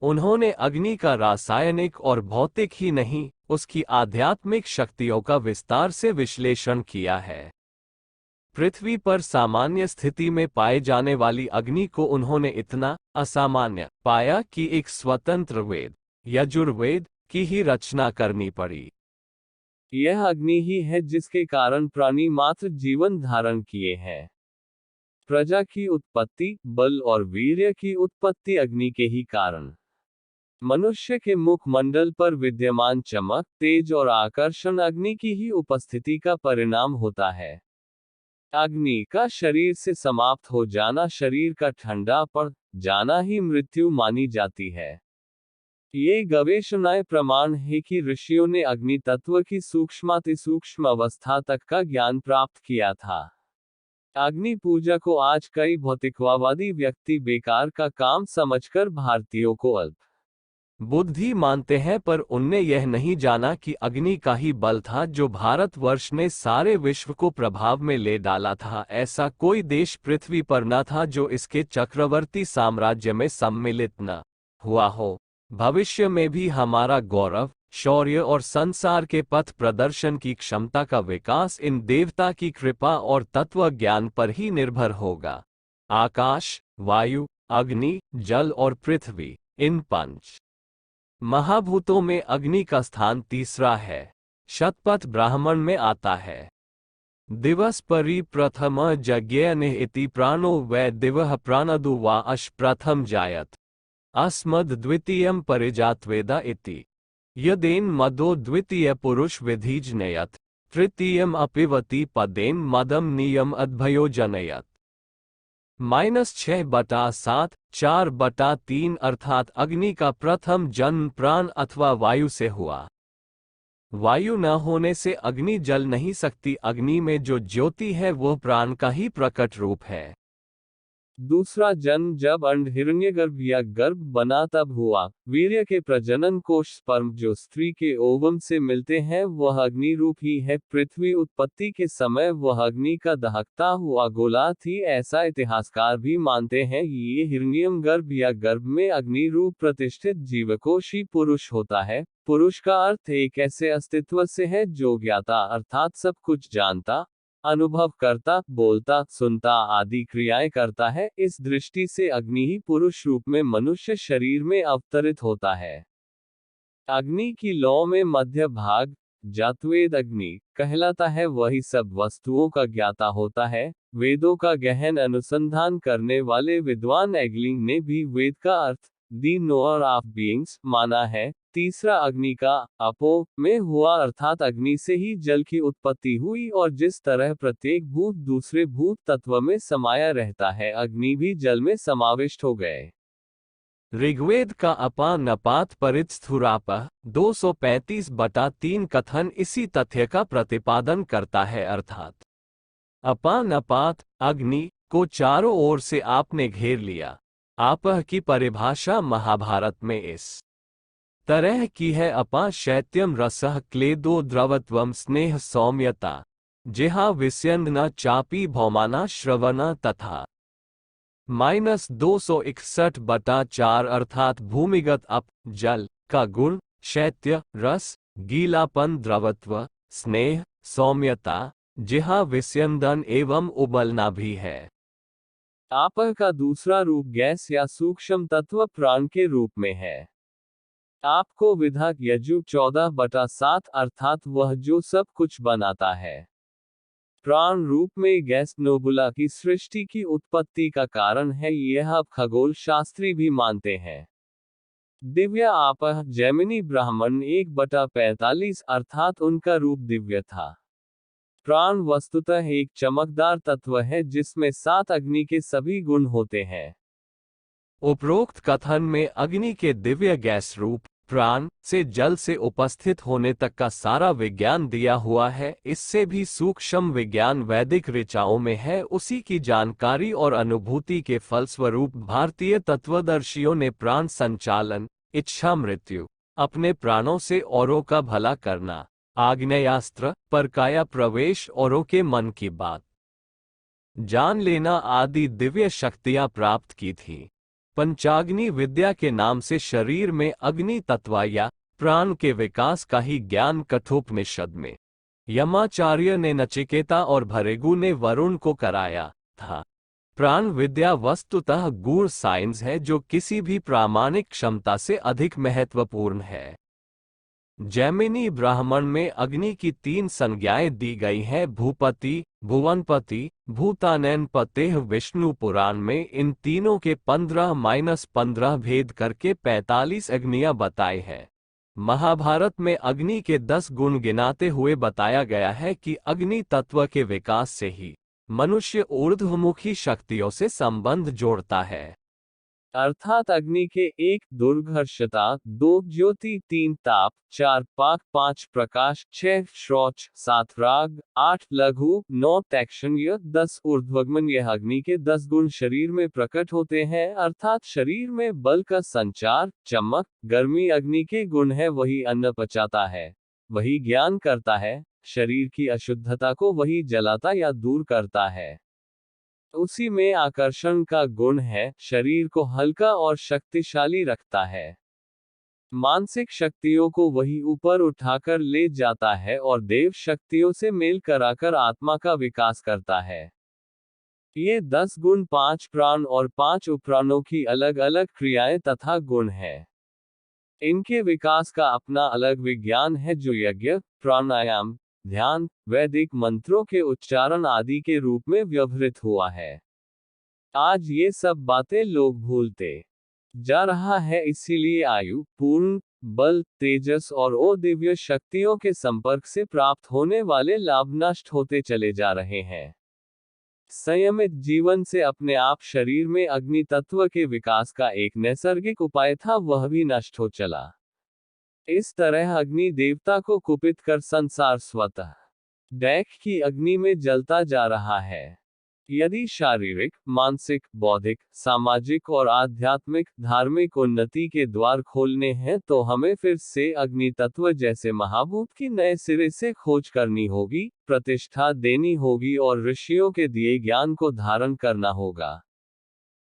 उन्होंने अग्नि का रासायनिक और भौतिक ही नहीं, उसकी आध्यात्मिक शक्तियों का विस्तार से विश्लेषण किया है। पृथ्वी पर सामान्य स्थिति में पाए जाने वाली अग्नि को उन्होंने इतना असामान्य पाया कि एक स्वतंत्र वेद, यजुर्वेद, की ही रचना करनी पड़ी। यह अग्नि ही है जिसके कारण प्राणी मात्र जीवन धारण किए हैं। प्रजा की उत्पत्ति, बल और वीर्य की उत्पत्ति अग्नि के ही कारण। मनुष्य के मुखमंडल पर विद्यमान चमक, तेज और आकर्षण अग्नि की ही उपस्थिति का परिणाम होता है। अग्नि का शरीर से समाप्त हो जाना, शरीर का ठंडा पड़ जाना ही मृत्यु मानी जाती है। ये गवेषणाएं प्रमाण है कि ऋषियों ने अग्नि तत्व की सूक्ष्माति सूक्ष्म अवस्था तक का ज्ञान प्राप्त किया था। अग्नि पूजा को आज कई भौतिकवादी व्यक्ति बेकार का काम समझकर भारतीयों को अल्प बुद्धि मानते हैं, पर उनने यह नहीं जाना कि अग्नि का ही बल था जो भारतवर्ष ने सारे विश्व को प्रभाव में ले डाला था। ऐसा कोई देश पृथ्वी पर न था जो इसके चक्रवर्ती साम्राज्य में सम्मिलित न हुआ हो। भविष्य में भी हमारा गौरव, शौर्य और संसार के पथ प्रदर्शन की क्षमता का विकास इन देवता की कृपा और तत्व ज्ञान पर ही निर्भर होगा। आकाश, वायु, अग्नि, जल और पृथ्वी, इन पंच महाभूतों में अग्नि का स्थान तीसरा है। शतपथ ब्राह्मण में आता है, दिवस परि प्रथम यज्ञेन इति प्राणो वै दिवः प्राणदु वा अश प्रथम जायत अस्मद् द्वितीयं परिजातवेदा इति यदेन मदो द्वितीय पुरुष विधिजनयत तृतीयम अपिवति पदेन मदम नियम अद्भयो जनयत। -6/7, 4/3 अर्थात अग्नि का प्रथम जन्म प्राण अथवा वायु से हुआ। वायु न होने से अग्नि जल नहीं सकती। अग्नि में जो ज्योति है वह प्राण का ही प्रकट रूप है। दूसरा जन्म जब अंड हिरण्यगर्भ या गर्भ बना तब हुआ। वीर्य के प्रजनन कोश स्पर्म जो स्त्री के ओवम से मिलते हैं वह अग्नि रूप ही है। पृथ्वी उत्पत्ति के समय वह अग्नि का दहकता हुआ गोला थी, ऐसा इतिहासकार भी मानते हैं। ये हिरण्यम गर्भ या गर्भ में अग्नि रूप प्रतिष्ठित जीवकोश ही पुरुष होता है। पुरुष का अर्थ एक ऐसे अस्तित्व से है जो ज्ञाता अर्थात सब कुछ जानता, अनुभव करता, बोलता, सुनता आदि क्रियाएं करता है। इस दृष्टि से अग्नि ही पुरुष रूप में मनुष्य शरीर में अवतरित होता है। अग्नि की लौ में मध्य भाग जातवेद अग्नि कहलाता है, वही सब वस्तुओं का ज्ञाता होता है। वेदों का गहन अनुसंधान करने वाले विद्वान एगलिंग ने भी वेद का अर्थ दी नोअर ऑफ बीइंग्स माना है। तीसरा अग्नि का अपो में हुआ अर्थात अग्नि से ही जल की उत्पत्ति हुई, और जिस तरह प्रत्येक भूत दूसरे भूत तत्व में समाया रहता है, अग्नि भी जल में समाविष्ट हो गए। ऋग्वेद का अपा नपात परित्स्थुरापः 235/3 कथन इसी तथ्य का प्रतिपादन करता है, अर्थात अपा नपात अग्नि को चारों ओर से आपने घेर लिया। आपह की परिभाषा महाभारत में इस तरह की है, अपा शैत्यम रसः क्लेदो द्रवत्वम स्नेह सौम्यता जिहा विस्यंदना चापी भौमाना श्रवणा तथा -261/4 अर्थात भूमिगत अप जल का गुण, शैत्य रस गीलापन, द्रवत्व स्नेह, सौम्यता जिहा विस्यंदन एवं उबलना भी है। आपह का दूसरा रूप गैस या सूक्ष्म तत्व प्राण के रूप में है। आपको विधाक यजुः 14/7 अर्थात वह जो सब कुछ बनाता है। प्राण रूप में गैस नोबुला की सृष्टि की उत्पत्ति का कारण है, यह अब खगोल शास्त्री भी मानते हैं। दिव्य आपह जैमिनी ब्राह्मण 1/45 अर्थात उनका रूप दिव्य था। प्राण वस्तुतः एक चमकदार तत्व है जिसमें 7 अग्नि के सभी गुण होते हैं। उपरोक्त कथन में अग्नि के दिव्य गैस रूप प्राण से जल से उपस्थित होने तक का सारा विज्ञान दिया हुआ है। इससे भी सूक्ष्म विज्ञान वैदिक ऋचाओं में है। उसी की जानकारी और अनुभूति के फलस्वरूप भारतीय तत्वदर्शियों ने प्राण संचालन, इच्छा मृत्यु, अपने प्राणों से औरों का भला करना, आग्नेयास्त्र, परकाया प्रवेश, औरों के मन की बात जान लेना आदि दिव्य शक्तियां प्राप्त की थी। पंचाग्नि विद्या के नाम से शरीर में अग्नि तत्व या प्राण के विकास का ही ज्ञान कठोपनिषद में यमाचार्य ने नचिकेता और भृगु ने वरुण को कराया था। प्राण विद्या वस्तुतः गूढ़ साइंस है जो किसी भी प्रामाणिक क्षमता से अधिक महत्वपूर्ण है। जैमिनी ब्राह्मण में अग्नि की 3 संज्ञाएं दी गई हैं, भूपति, भुवनपति, भूतानैनपतेः। विष्णु पुराण में इन तीनों के 15-15 भेद करके 45 अग्नियां बताए हैं। महाभारत में अग्नि के 10 गुण गिनाते हुए बताया गया है कि अग्नि तत्व के विकास से ही मनुष्य ऊर्ध्वमुखी शक्तियों से संबंध जोड़ता है। अर्थात अग्नि के 1 दुर्घर्षता, 2 ज्योति, 3 ताप, 4 पाक, 5 प्रकाश, 6 शौच, 7 राग, 8 लघु, 9 तैक्षण्य, 10 ऊर्ध्वगमन। यह अग्नि के 10 गुण शरीर में प्रकट होते हैं, अर्थात शरीर में बल का संचार, चमक, गर्मी अग्नि के गुण है। वही अन्न पचाता है, वही ज्ञान करता है, शरीर की अशुद्धता को वही जलाता या दूर करता है। उसी में आकर्षण का गुण है, शरीर को हल्का और शक्तिशाली रखता है। मानसिक शक्तियों को वही ऊपर उठाकर ले जाता है और देव शक्तियों से मेल कराकर आत्मा का विकास करता है। ये 10 गुण 5 प्राण और 5 उपप्राणों की अलग अलग क्रियाएं तथा गुण है। इनके विकास का अपना अलग विज्ञान है जो यज्ञ, प्राणायाम, ध्यान, वैदिक मंत्रों के उच्चारण आदि के रूप में व्यवहृत हुआ है। आज ये सब बातें लोग भूलते जा रहा है, इसीलिए आयु, पूर्ण बल, तेजस और ओ दिव्य शक्तियों के संपर्क से प्राप्त होने वाले लाभ नष्ट होते चले जा रहे हैं। संयमित जीवन से अपने आप शरीर में अग्नि तत्व के विकास का एक नैसर्गिक उपाय था, वह भी नष्ट हो चला। इस तरह अग्नि देवता को कुपित कर संसार स्वतः दैख की अग्नि में जलता जा रहा है। यदि शारीरिक, मानसिक, बौद्धिक, सामाजिक और आध्यात्मिक, धार्मिक उन्नति के द्वार खोलने हैं तो हमें फिर से अग्नि तत्व जैसे महाभूत की नए सिरे से खोज करनी होगी, प्रतिष्ठा देनी होगी और ऋषियों के दिए ज्ञान को धारण करना होगा।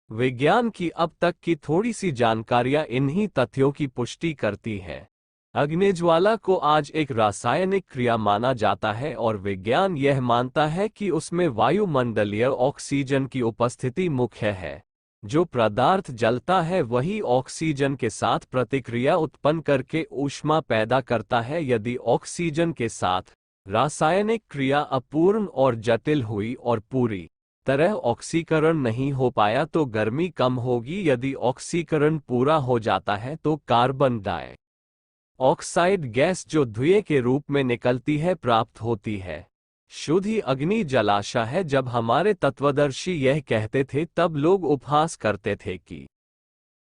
विज्ञान की अब तक की थोड़ी सी जानकारियां इन्हीं तथ्यों की पुष्टि करती है। अग्निज्वाला को आज एक रासायनिक क्रिया माना जाता है और विज्ञान यह मानता है कि उसमें वायुमंडलीय ऑक्सीजन की उपस्थिति मुख्य है। जो पदार्थ जलता है वही ऑक्सीजन के साथ प्रतिक्रिया उत्पन्न करके ऊष्मा पैदा करता है। यदि ऑक्सीजन के साथ रासायनिक क्रिया अपूर्ण और जटिल हुई और पूरी तरह ऑक्सीकरण नहीं हो पाया तो गर्मी कम होगी। यदि ऑक्सीकरण पूरा हो जाता है तो कार्बन डाइऑक्साइड गैस जो धुएं के रूप में निकलती है प्राप्त होती है। शुद्ध ही अग्नि जलाशय है। जब हमारे तत्वदर्शी यह कहते थे तब लोग उपहास करते थे कि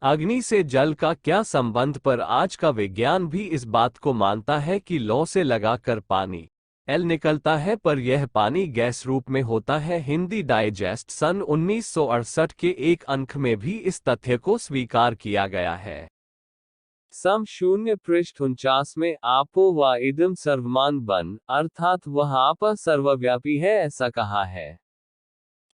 अग्नि से जल का क्या संबंध, पर आज का विज्ञान भी इस बात को मानता है कि लौ से लगाकर पानी एल निकलता है पर यह पानी गैस रूप में होता है। हिंदी डाइजेस्ट सन 1968 के एक अंक में भी इस तथ्य को स्वीकार किया गया है। सम 0 पृष्ठ 49 में आपो व इदम सर्वमान बन, अर्थात वह आप सर्वव्यापी है ऐसा कहा है।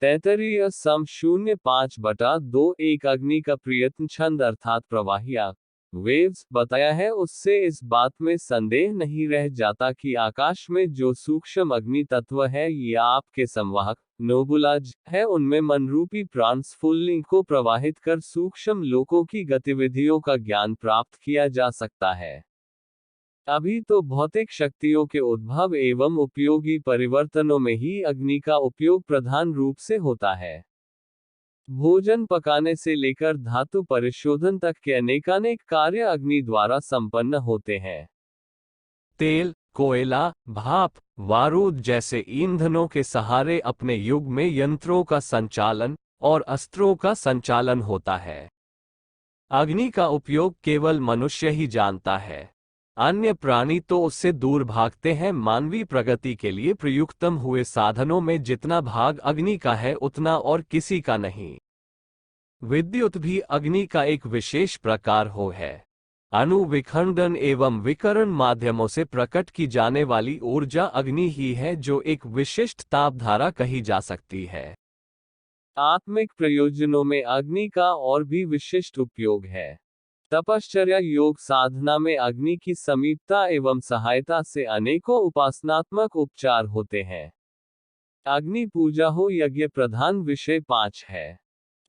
तैतरीय सम 0 5/2 एक अग्नि का प्रयत्न छंद अर्थात प्रवाहिया वेव्स बताया है। उससे इस बात में संदेह नहीं रह जाता कि आकाश में जो सूक्ष्म अग्नि तत्व है या आपके संवाहक नोबुलाज है उनमें मनरूपी प्राण स्फुल्लिंग को प्रवाहित कर सूक्ष्म लोकों की गतिविधियों का ज्ञान प्राप्त किया जा सकता है। अभी तो भौतिक शक्तियों के उद्भव एवं उपयोगी परिवर्तनों में ही अग्नि का उपयोग प्रधान रूप से होता है। भोजन पकाने से लेकर धातु परिशोधन तक के अनेकानेक कार्य अग्नि द्वारा संपन्न होते हैं। तेल, कोयला, भाप, बारूद जैसे ईंधनों के सहारे अपने युग में यंत्रों का संचालन और अस्त्रों का संचालन होता है। अग्नि का उपयोग केवल मनुष्य ही जानता है, अन्य प्राणी तो उससे दूर भागते हैं। मानवीय प्रगति के लिए प्रयुक्तम हुए साधनों में जितना भाग अग्नि का है उतना और किसी का नहीं। विद्युत भी अग्नि का एक विशेष प्रकार हो है। अणु विखंडन एवं विकर्ण माध्यमों से प्रकट की जाने वाली ऊर्जा अग्नि ही है जो एक विशिष्ट तापधारा कही जा सकती है। आत्मिक प्रयोजनों में अग्नि का और भी विशिष्ट उपयोग है। तपश्चर्या योग साधना में अग्नि की समीपता एवं सहायता से अनेकों उपासनात्मक उपचार होते हैं। अग्नि पूजा हो यज्ञ प्रधान विषय 5 है।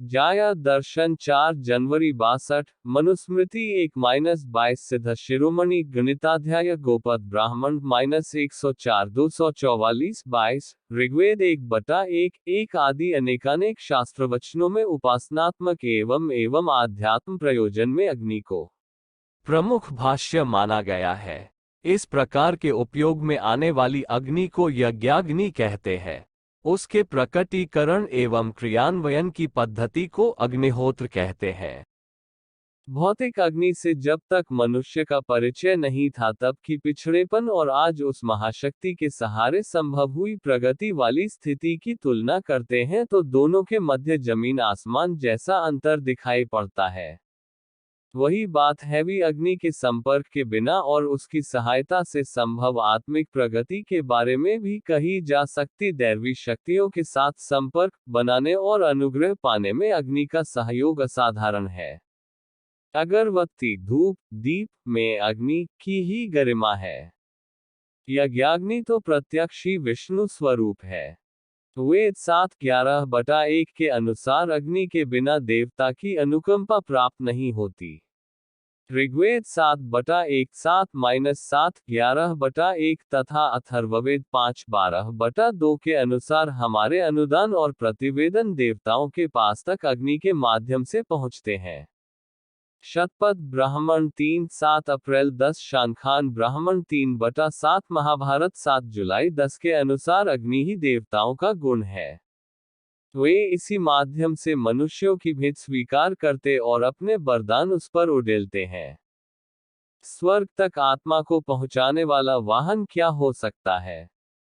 जाया दर्शन 4 जनवरी 62, मनुस्मृति 1-22 सिद्ध शिरोमणि गणिताध्याय गोपद ब्राह्मण -104 244 22, ऋग्वेद 1/1 आदि अनेकानेक शास्त्रवचनों में उपासनात्मक एवं आध्यात्म प्रयोजन में अग्नि को प्रमुख भाष्य माना गया है। इस प्रकार के उपयोग में आने वाली अग्नि को यज्ञाग्नि कहते हैं। उसके प्रकटीकरण एवं क्रियान्वयन की पद्धति को अग्निहोत्र कहते हैं। भौतिक अग्नि से जब तक मनुष्य का परिचय नहीं था तब की पिछड़ेपन और आज उस महाशक्ति के सहारे संभव हुई प्रगति वाली स्थिति की तुलना करते हैं तो दोनों के मध्य जमीन आसमान जैसा अंतर दिखाई पड़ता है। वही बात हैवी अग्नि के संपर्क के बिना और उसकी सहायता से संभव आत्मिक प्रगति के बारे में भी कही जा सकती। दैवी शक्तियों के साथ संपर्क बनाने और अनुग्रह पाने में अग्नि का सहयोग असाधारण है। अगरबत्ती धूप दीप में अग्नि की ही गरिमा है। यज्ञाग्नि तो प्रत्यक्ष ही विष्णु स्वरूप है। वेद 7:11-1 के अनुसार अग्नि के बिना देवता की अनुकंपा प्राप्त नहीं होती। ऋग्वेद 7:1 7-7-11/1 तथा अथर्ववेद 5:12/2 के अनुसार हमारे अनुदान और प्रतिवेदन देवताओं के पास तक अग्नि के माध्यम से पहुंचते हैं। शतपथ ब्राह्मण 3-7 अप्रैल 10 शानखान ब्राह्मण 3/7 महाभारत 7 जुलाई 10 के अनुसार अग्नि ही देवताओं का गुण है। वे इसी माध्यम से मनुष्यों की भेंट स्वीकार करते और अपने वरदान उस पर उड़ेलते हैं। स्वर्ग तक आत्मा को पहुंचाने वाला वाहन क्या हो सकता है?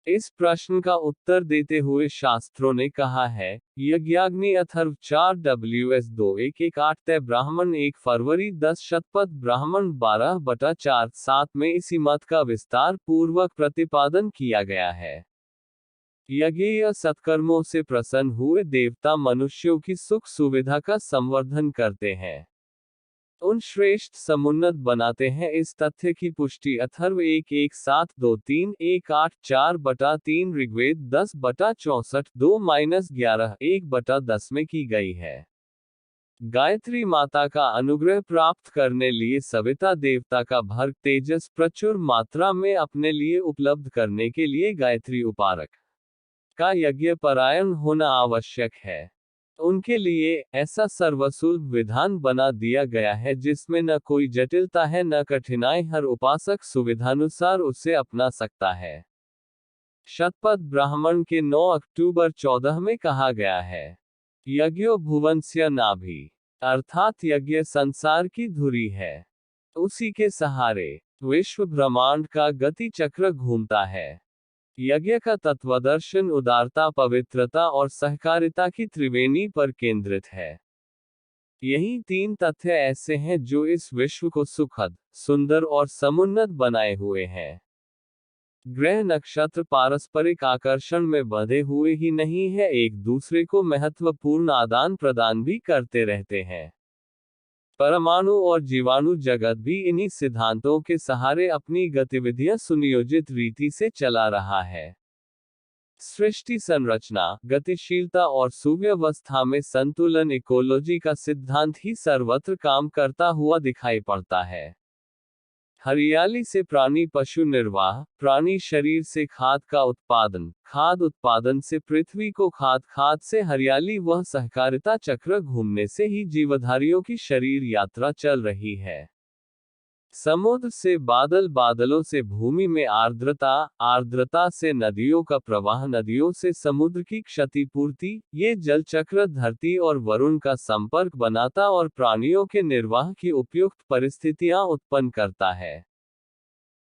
इस प्रश्न का उत्तर देते हुए शास्त्रों ने कहा है, यज्ञाग्नि अथर्व 4WS2118 तय ब्राह्मण 1 फरवरी 10 शतपथ ब्राह्मण 12/4/7 में इसी मत का विस्तार पूर्वक प्रतिपादन किया गया है। यज्ञेय सत्कर्मों से प्रसन्न हुए देवता मनुष्यों की सुख सुविधा का संवर्धन करते हैं, उन श्रेष्ठ समुन्नत बनाते हैं। इस तथ्य की पुष्टि अथर्व 1:1:7-2-3 ऋग्वेद 10/64 2-11 में की गई है। गायत्री माता का अनुग्रह प्राप्त करने लिए सविता देवता का भर्ग तेजस प्रचुर मात्रा में अपने लिए उपलब्ध करने के लिए गायत्री उपारक का यज्ञ परायण होना आवश्यक है। उनके लिए ऐसा सर्वसुलभ विधान बना दिया गया है जिसमें न कोई जटिलता है न कठिनाई, हर उपासक सुविधानुसार उसे अपना सकता है। शतपथ ब्राह्मण के 9 अक्टूबर 14 में कहा गया है, यज्ञो भुवनस्य नाभि, अर्थात यज्ञ संसार की धुरी है, उसी के सहारे विश्व ब्रह्मांड का गति चक्र घूमता है। यज्ञ का तत्वदर्शन उदारता, पवित्रता और सहकारिता की त्रिवेणी पर केंद्रित है। यही 3 तथ्य ऐसे हैं जो इस विश्व को सुखद, सुंदर और समुन्नत बनाए हुए हैं। ग्रह नक्षत्र पारस्परिक आकर्षण में बंधे हुए ही नहीं है, एक दूसरे को महत्वपूर्ण आदान प्रदान भी करते रहते हैं। परमाणु और जीवाणु जगत भी इन्हीं सिद्धांतों के सहारे अपनी गतिविधियां सुनियोजित रीति से चला रहा है। सृष्टि संरचना, गतिशीलता और सुव्यवस्था में संतुलन, इकोलॉजी का सिद्धांत ही सर्वत्र काम करता हुआ दिखाई पड़ता है। हरियाली से प्राणी पशु निर्वाह, प्राणी शरीर से खाद का उत्पादन, खाद उत्पादन से पृथ्वी को खाद, खाद से हरियाली, वह सहकारिता चक्र घूमने से ही जीवधारियों की शरीर यात्रा चल रही है। समुद्र से बादल, बादलों से भूमि में आर्द्रता, आर्द्रता से नदियों का प्रवाह, नदियों से समुद्र की क्षतिपूर्ति, ये जल चक्र धरती और वरुण का संपर्क बनाता और प्राणियों के निर्वाह की उपयुक्त परिस्थितियां उत्पन्न करता है।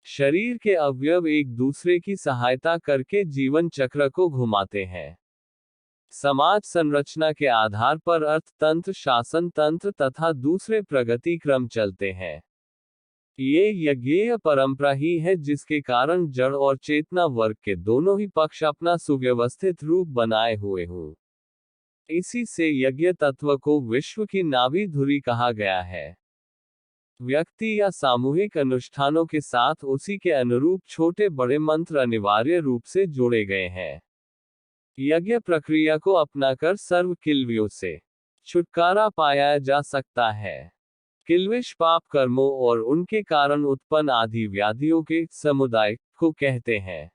शरीर के अवयव एक दूसरे की सहायता करके जीवन चक्र को घुमाते हैं। समाज संरचना के आधार पर अर्थतंत्र, शासन तंत्र तथा दूसरे प्रगति क्रम चलते हैं। ये यज्ञेय परंपरा ही है जिसके कारण जड़ और चेतना वर्ग के दोनों ही पक्ष अपना सुव्यवस्थित रूप बनाए हुए हों। इसी से यज्ञ तत्व को विश्व की नाभि धुरी कहा गया है। व्यक्ति या सामूहिक अनुष्ठानों के साथ उसी के अनुरूप छोटे बड़े मंत्र अनिवार्य रूप से जोड़े गए हैं। यज्ञ प्रक्रिया को अपनाकर सर्व किल्वियों से छुटकारा पाया जा सकता है। किल्विष पाप कर्मों और उनके कारण उत्पन्न आदि व्याधियों के समुदाय को कहते हैं।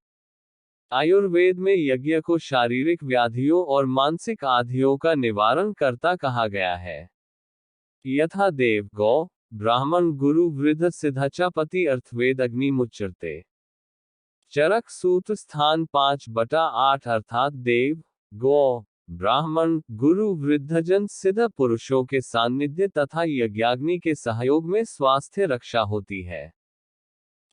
आयुर्वेद में यज्ञ को शारीरिक व्याधियों और मानसिक आधियों का निवारण करता कहा गया है। यथा देव, गौ, ब्राह्मण, गुरु, वृद्ध, सिद्धचापति अर्थवेद अग्नि मुच्चरते। चरक सूत्र स्थान 5/8 अर्थात देव, गौ, ब्राह्मण, गुरु, वृद्धजन, सिद्ध पुरुषों के सान्निध्य तथा यज्ञाग्नि के सहयोग में स्वास्थ्य रक्षा होती है।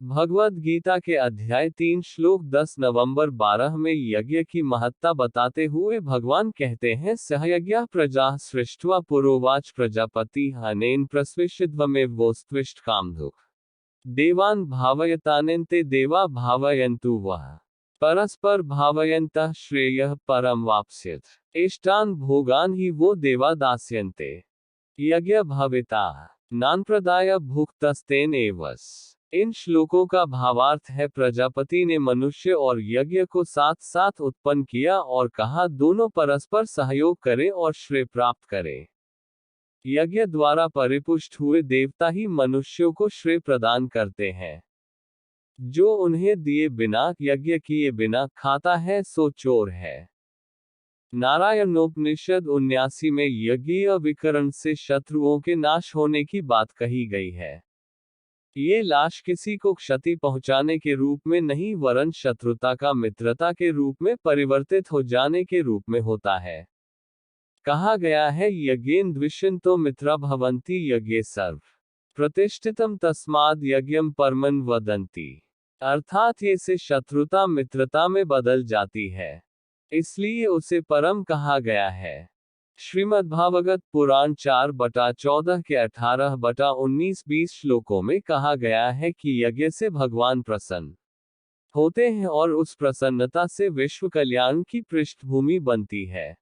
भगवद गीता के अध्याय 3 श्लोक 10 नवंबर 12 में यज्ञ की महत्ता बताते हुए भगवान कहते हैं, सहयज्ञः प्रजाः सृष्ट्वा पुरोवाच प्रजापति अनेन प्रस्विष्यध्वमेव वोस्त्विष्ट कामधुक् देवान् भावयतानेन्ते देवा भावयन्तु वः परस्पर भावयन्तः श्रेयः परम वाप्स्यथ इष्टान् भोगान् ही वो देवा दास्यन्ते यज्ञ भविता नान्प्रदाय भुक्तस्तेन एवस। इन श्लोकों का भावार्थ है, प्रजापति ने मनुष्य और यज्ञ को साथ साथ उत्पन्न किया और कहा दोनों परस्पर सहयोग करें और श्रेय प्राप्त करें। यज्ञ द्वारा परिपुष्ट हुए देवता ही मनुष्यों को श्रेय प्रदान करते हैं। जो उन्हें दिए बिना, यज्ञ किए बिना खाता है सो चोर है। नारायणोपनिषद 79 में यज्ञीय विकरण से शत्रुओं के नाश होने की बात कही गई है। ये लाश किसी को क्षति पहुंचाने के रूप में नहीं वरन शत्रुता का मित्रता के रूप में परिवर्तित हो जाने के रूप में होता है। कहा गया है, यज्ञेन द्विषन्तो मित्रा भवन्ति यज्ञे सर्व प्रतिष्ठितम तस्माद् यज्ञम परमं वदन्ति। अर्थात ये से शत्रुता मित्रता में बदल जाती है, इसलिए उसे परम कहा गया है। श्रीमद्भागवत पुराण 4/14 के 18/19-20 श्लोकों में कहा गया है कि यज्ञ से भगवान प्रसन्न होते हैं और उस प्रसन्नता से विश्व कल्याण की पृष्ठभूमि बनती है।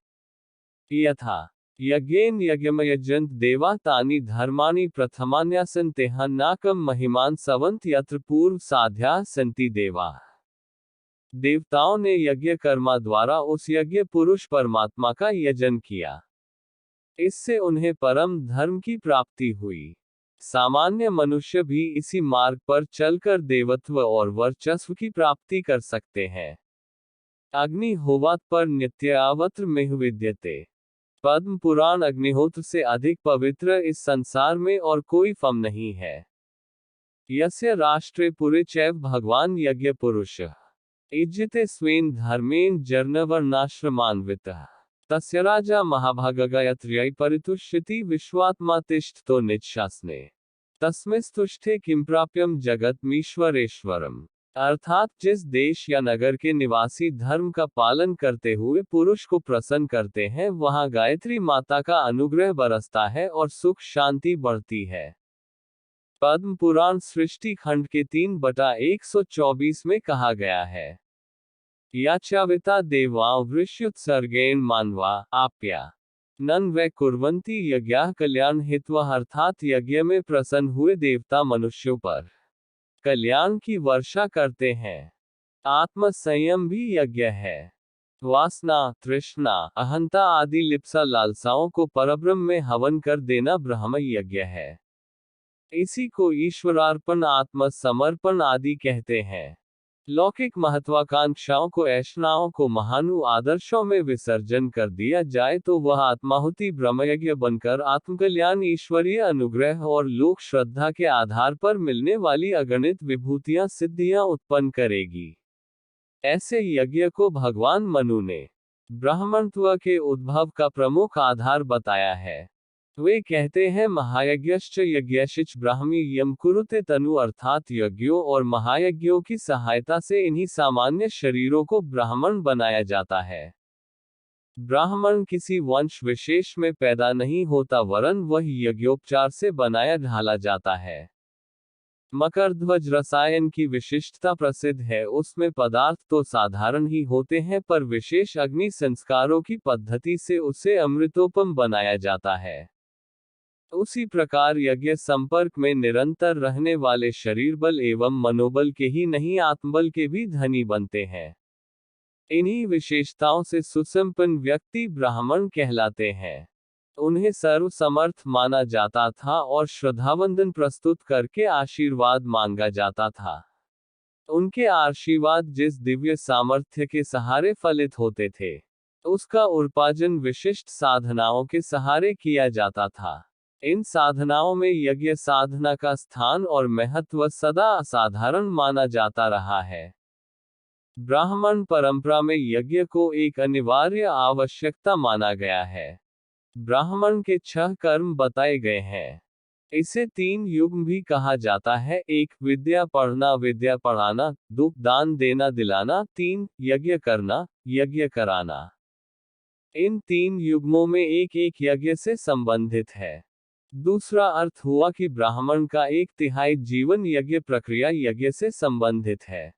यथा यज्ञेन यज्ञमयजन्त देवा तानि धर्माणि प्रथमान्यासन्तेहन्नाकं महिमान सवंत यत्र पूर्व साध्या सन्ति देवा। देवताओं ने यज्ञ कर्मा द्वारा उस यज्ञ पुरुष परमात्मा का यजन किया, इससे उन्हें परम धर्म की प्राप्ति हुई। सामान्य मनुष्य भी इसी मार्ग पर चलकर देवत्व और वर्चस्व की प्राप्ति कर सकते हैं। अग्नि होवात पर नित्यावत्र में विद्यते। पद्म पुराण अग्निहोत्र से अधिक पवित्र इस संसार में और कोई फम नहीं है। यस्य राष्ट्रे पुरे चैव भगवान यज्ञ पुरुष इज्जते स्वेन धर्मेन जर्नवर्णाश्रमान्वितः तस्य राजा महाभागगयत्र्यै परितुष्यति विश्वात्मा तिष्ठतो निश्शासने तस्मिस्तुष्टे किं प्राप्यम जगतमीश्वरेश्वरम। अर्थात जिस देश या नगर के निवासी धर्म का पालन करते हुए पुरुष को प्रसन्न करते हैं, वहां गायत्री माता का अनुग्रह बरसता है और सुख शांति बढ़ती है। पद्म पुराण सृष्टि खंड के 3/124 में कहा गया है, याचाविता देवा वृष्युत्सर्गेण मानवा आप्या नन वे कुर्वन्ति यज्ञाः कल्याण हित्वा। अर्थात यज्ञ में प्रसन्न हुए देवता मनुष्यों पर कल्याण की वर्षा करते हैं। आत्म संयम भी यज्ञ है। वासना, तृष्णा, अहंता आदि लिप्सा लालसाओं को परब्रह्म में हवन कर देना ब्रह्म यज्ञ है। इसी को ईश्वरार्पण, आत्म समर्पण आदि कहते हैं। लौकिक महत्वाकांक्षाओं को, ऐषणाओं को महानु आदर्शों में विसर्जन कर दिया जाए तो वह आत्माहुति ब्रह्मयज्ञ बनकर आत्मकल्याण, ईश्वरीय अनुग्रह और लोक श्रद्धा के आधार पर मिलने वाली अगणित विभूतियां, सिद्धियां उत्पन्न करेगी। ऐसे यज्ञ को भगवान मनु ने ब्राह्मणत्व के उद्भव का प्रमुख आधार बताया है। वे कहते हैं, महायज्ञश्च यज्ञशिच ब्राह्मी यम कुरुते तनु। अर्थात यज्ञों और महायज्ञों की सहायता से इन्हीं सामान्य शरीरों को ब्राह्मण बनाया जाता है। ब्राह्मण किसी वंश विशेष में पैदा नहीं होता, वरन वह यज्ञोपचार से बनाया ढाला जाता है। मकरध्वज रसायन की विशिष्टता प्रसिद्ध है। उसमें पदार्थ तो साधारण ही होते हैं, पर विशेष अग्नि संस्कारों की पद्धति से उसे अमृतोपम बनाया जाता है। उसी प्रकार यज्ञ संपर्क में निरंतर रहने वाले शरीर बल एवं मनोबल के ही नहीं, आत्मबल के भी धनी बनते हैं। इन्हीं विशेषताओं से सुसंपन्न व्यक्ति ब्राह्मण कहलाते हैं। उन्हें सर्वसमर्थ माना जाता था और श्रद्धावंदन प्रस्तुत करके आशीर्वाद मांगा जाता था। उनके आशीर्वाद जिस दिव्य सामर्थ्य के सहारे फलित होते थे, उसका उपार्जन विशिष्ट साधनाओं के सहारे किया जाता था। इन साधनाओं में यज्ञ साधना का स्थान और महत्व सदा असाधारण माना जाता रहा है। ब्राह्मण परंपरा में यज्ञ को एक अनिवार्य आवश्यकता माना गया है। ब्राह्मण के 6 कर्म बताए गए हैं। इसे 3 युग्म भी कहा जाता है। 1 विद्या पढ़ना, विद्या पढ़ाना। 2 दान देना, दिलाना। 3 यज्ञ करना, यज्ञ कराना। इन 3 युग्मों में एक एक यज्ञ से संबंधित है। दूसरा अर्थ हुआ कि ब्राह्मण का 1/3 जीवन यज्ञ प्रक्रिया यज्ञ से संबंधित है।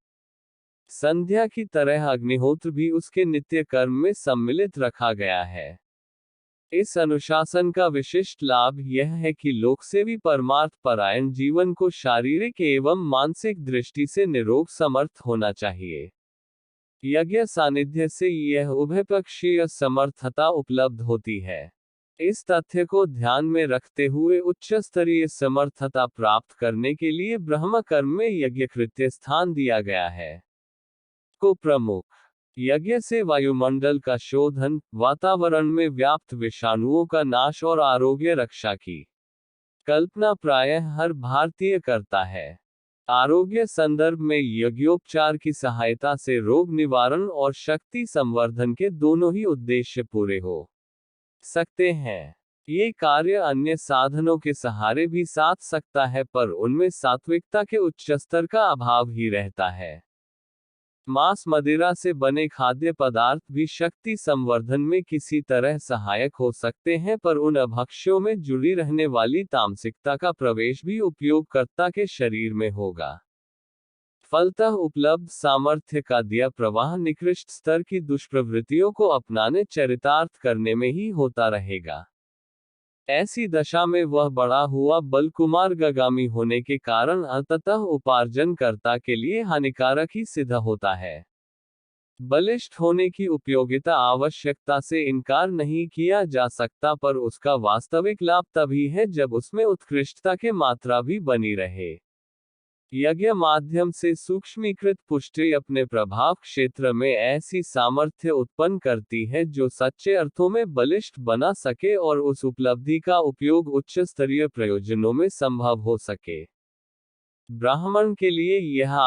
संध्या की तरह अग्निहोत्र भी उसके नित्य कर्म में सम्मिलित रखा गया है। इस अनुशासन का विशिष्ट लाभ यह है कि लोकसेवी परमार्थ परायण जीवन को शारीरिक एवं मानसिक दृष्टि से निरोग समर्थ होना चाहिए। यज्ञ सानिध्य से यह उभयपक्षीय समर्थता उपलब्ध होती है। इस तथ्य को ध्यान में रखते हुए उच्च स्तरीय समर्थता प्राप्त करने के लिए ब्रह्म कर्म में यज्ञ कृत्य स्थान दिया गया है। को प्रमुख यज्ञ से वायुमंडल का शोधन, वातावरण में व्याप्त विषाणुओं का नाश और आरोग्य रक्षा की कल्पना प्रायः हर भारतीय करता है। आरोग्य संदर्भ में यज्ञोपचार की सहायता से रोग निवारण और शक्ति संवर्धन के दोनों ही उद्देश्य पूरे हो सकते हैं। ये कार्य अन्य साधनों के सहारे भी साध सकता है, पर उनमें सात्विकता के उच्च स्तर का अभाव ही रहता है। मांस मदिरा से बने खाद्य पदार्थ भी शक्ति संवर्धन में किसी तरह सहायक हो सकते हैं, पर उन अभक्ष्यों में जुड़ी रहने वाली तामसिकता का प्रवेश भी उपयोगकर्ता के शरीर में होगा। फलतः उपलब्ध सामर्थ्य का दिया प्रवाह निकृष्ट स्तर की दुष्प्रवृत्तियों को अपनाने चरितार्थ करने में ही होता रहेगा। ऐसी दशा में वह बड़ा हुआ बलकुमार्गामी होने के कारण अंततः उपार्जनकर्ता के लिए हानिकारक ही सिद्ध होता है। बलिष्ठ होने की उपयोगिता आवश्यकता से इनकार नहीं किया जा सकता, पर उसका वास्तविक लाभ तभी है जब उसमें उत्कृष्टता के मात्रा भी बनी रहे। यज्ञ माध्यम से सूक्ष्मीकृत पुष्टि अपने प्रभाव क्षेत्र में ऐसी सामर्थ्य उत्पन्न करती है जो सच्चे अर्थों में बलिष्ठ बना सके और उस उपलब्धि का उपयोग उच्च स्तरीय प्रयोजनों में संभव हो सके। ब्राह्मण के लिए यह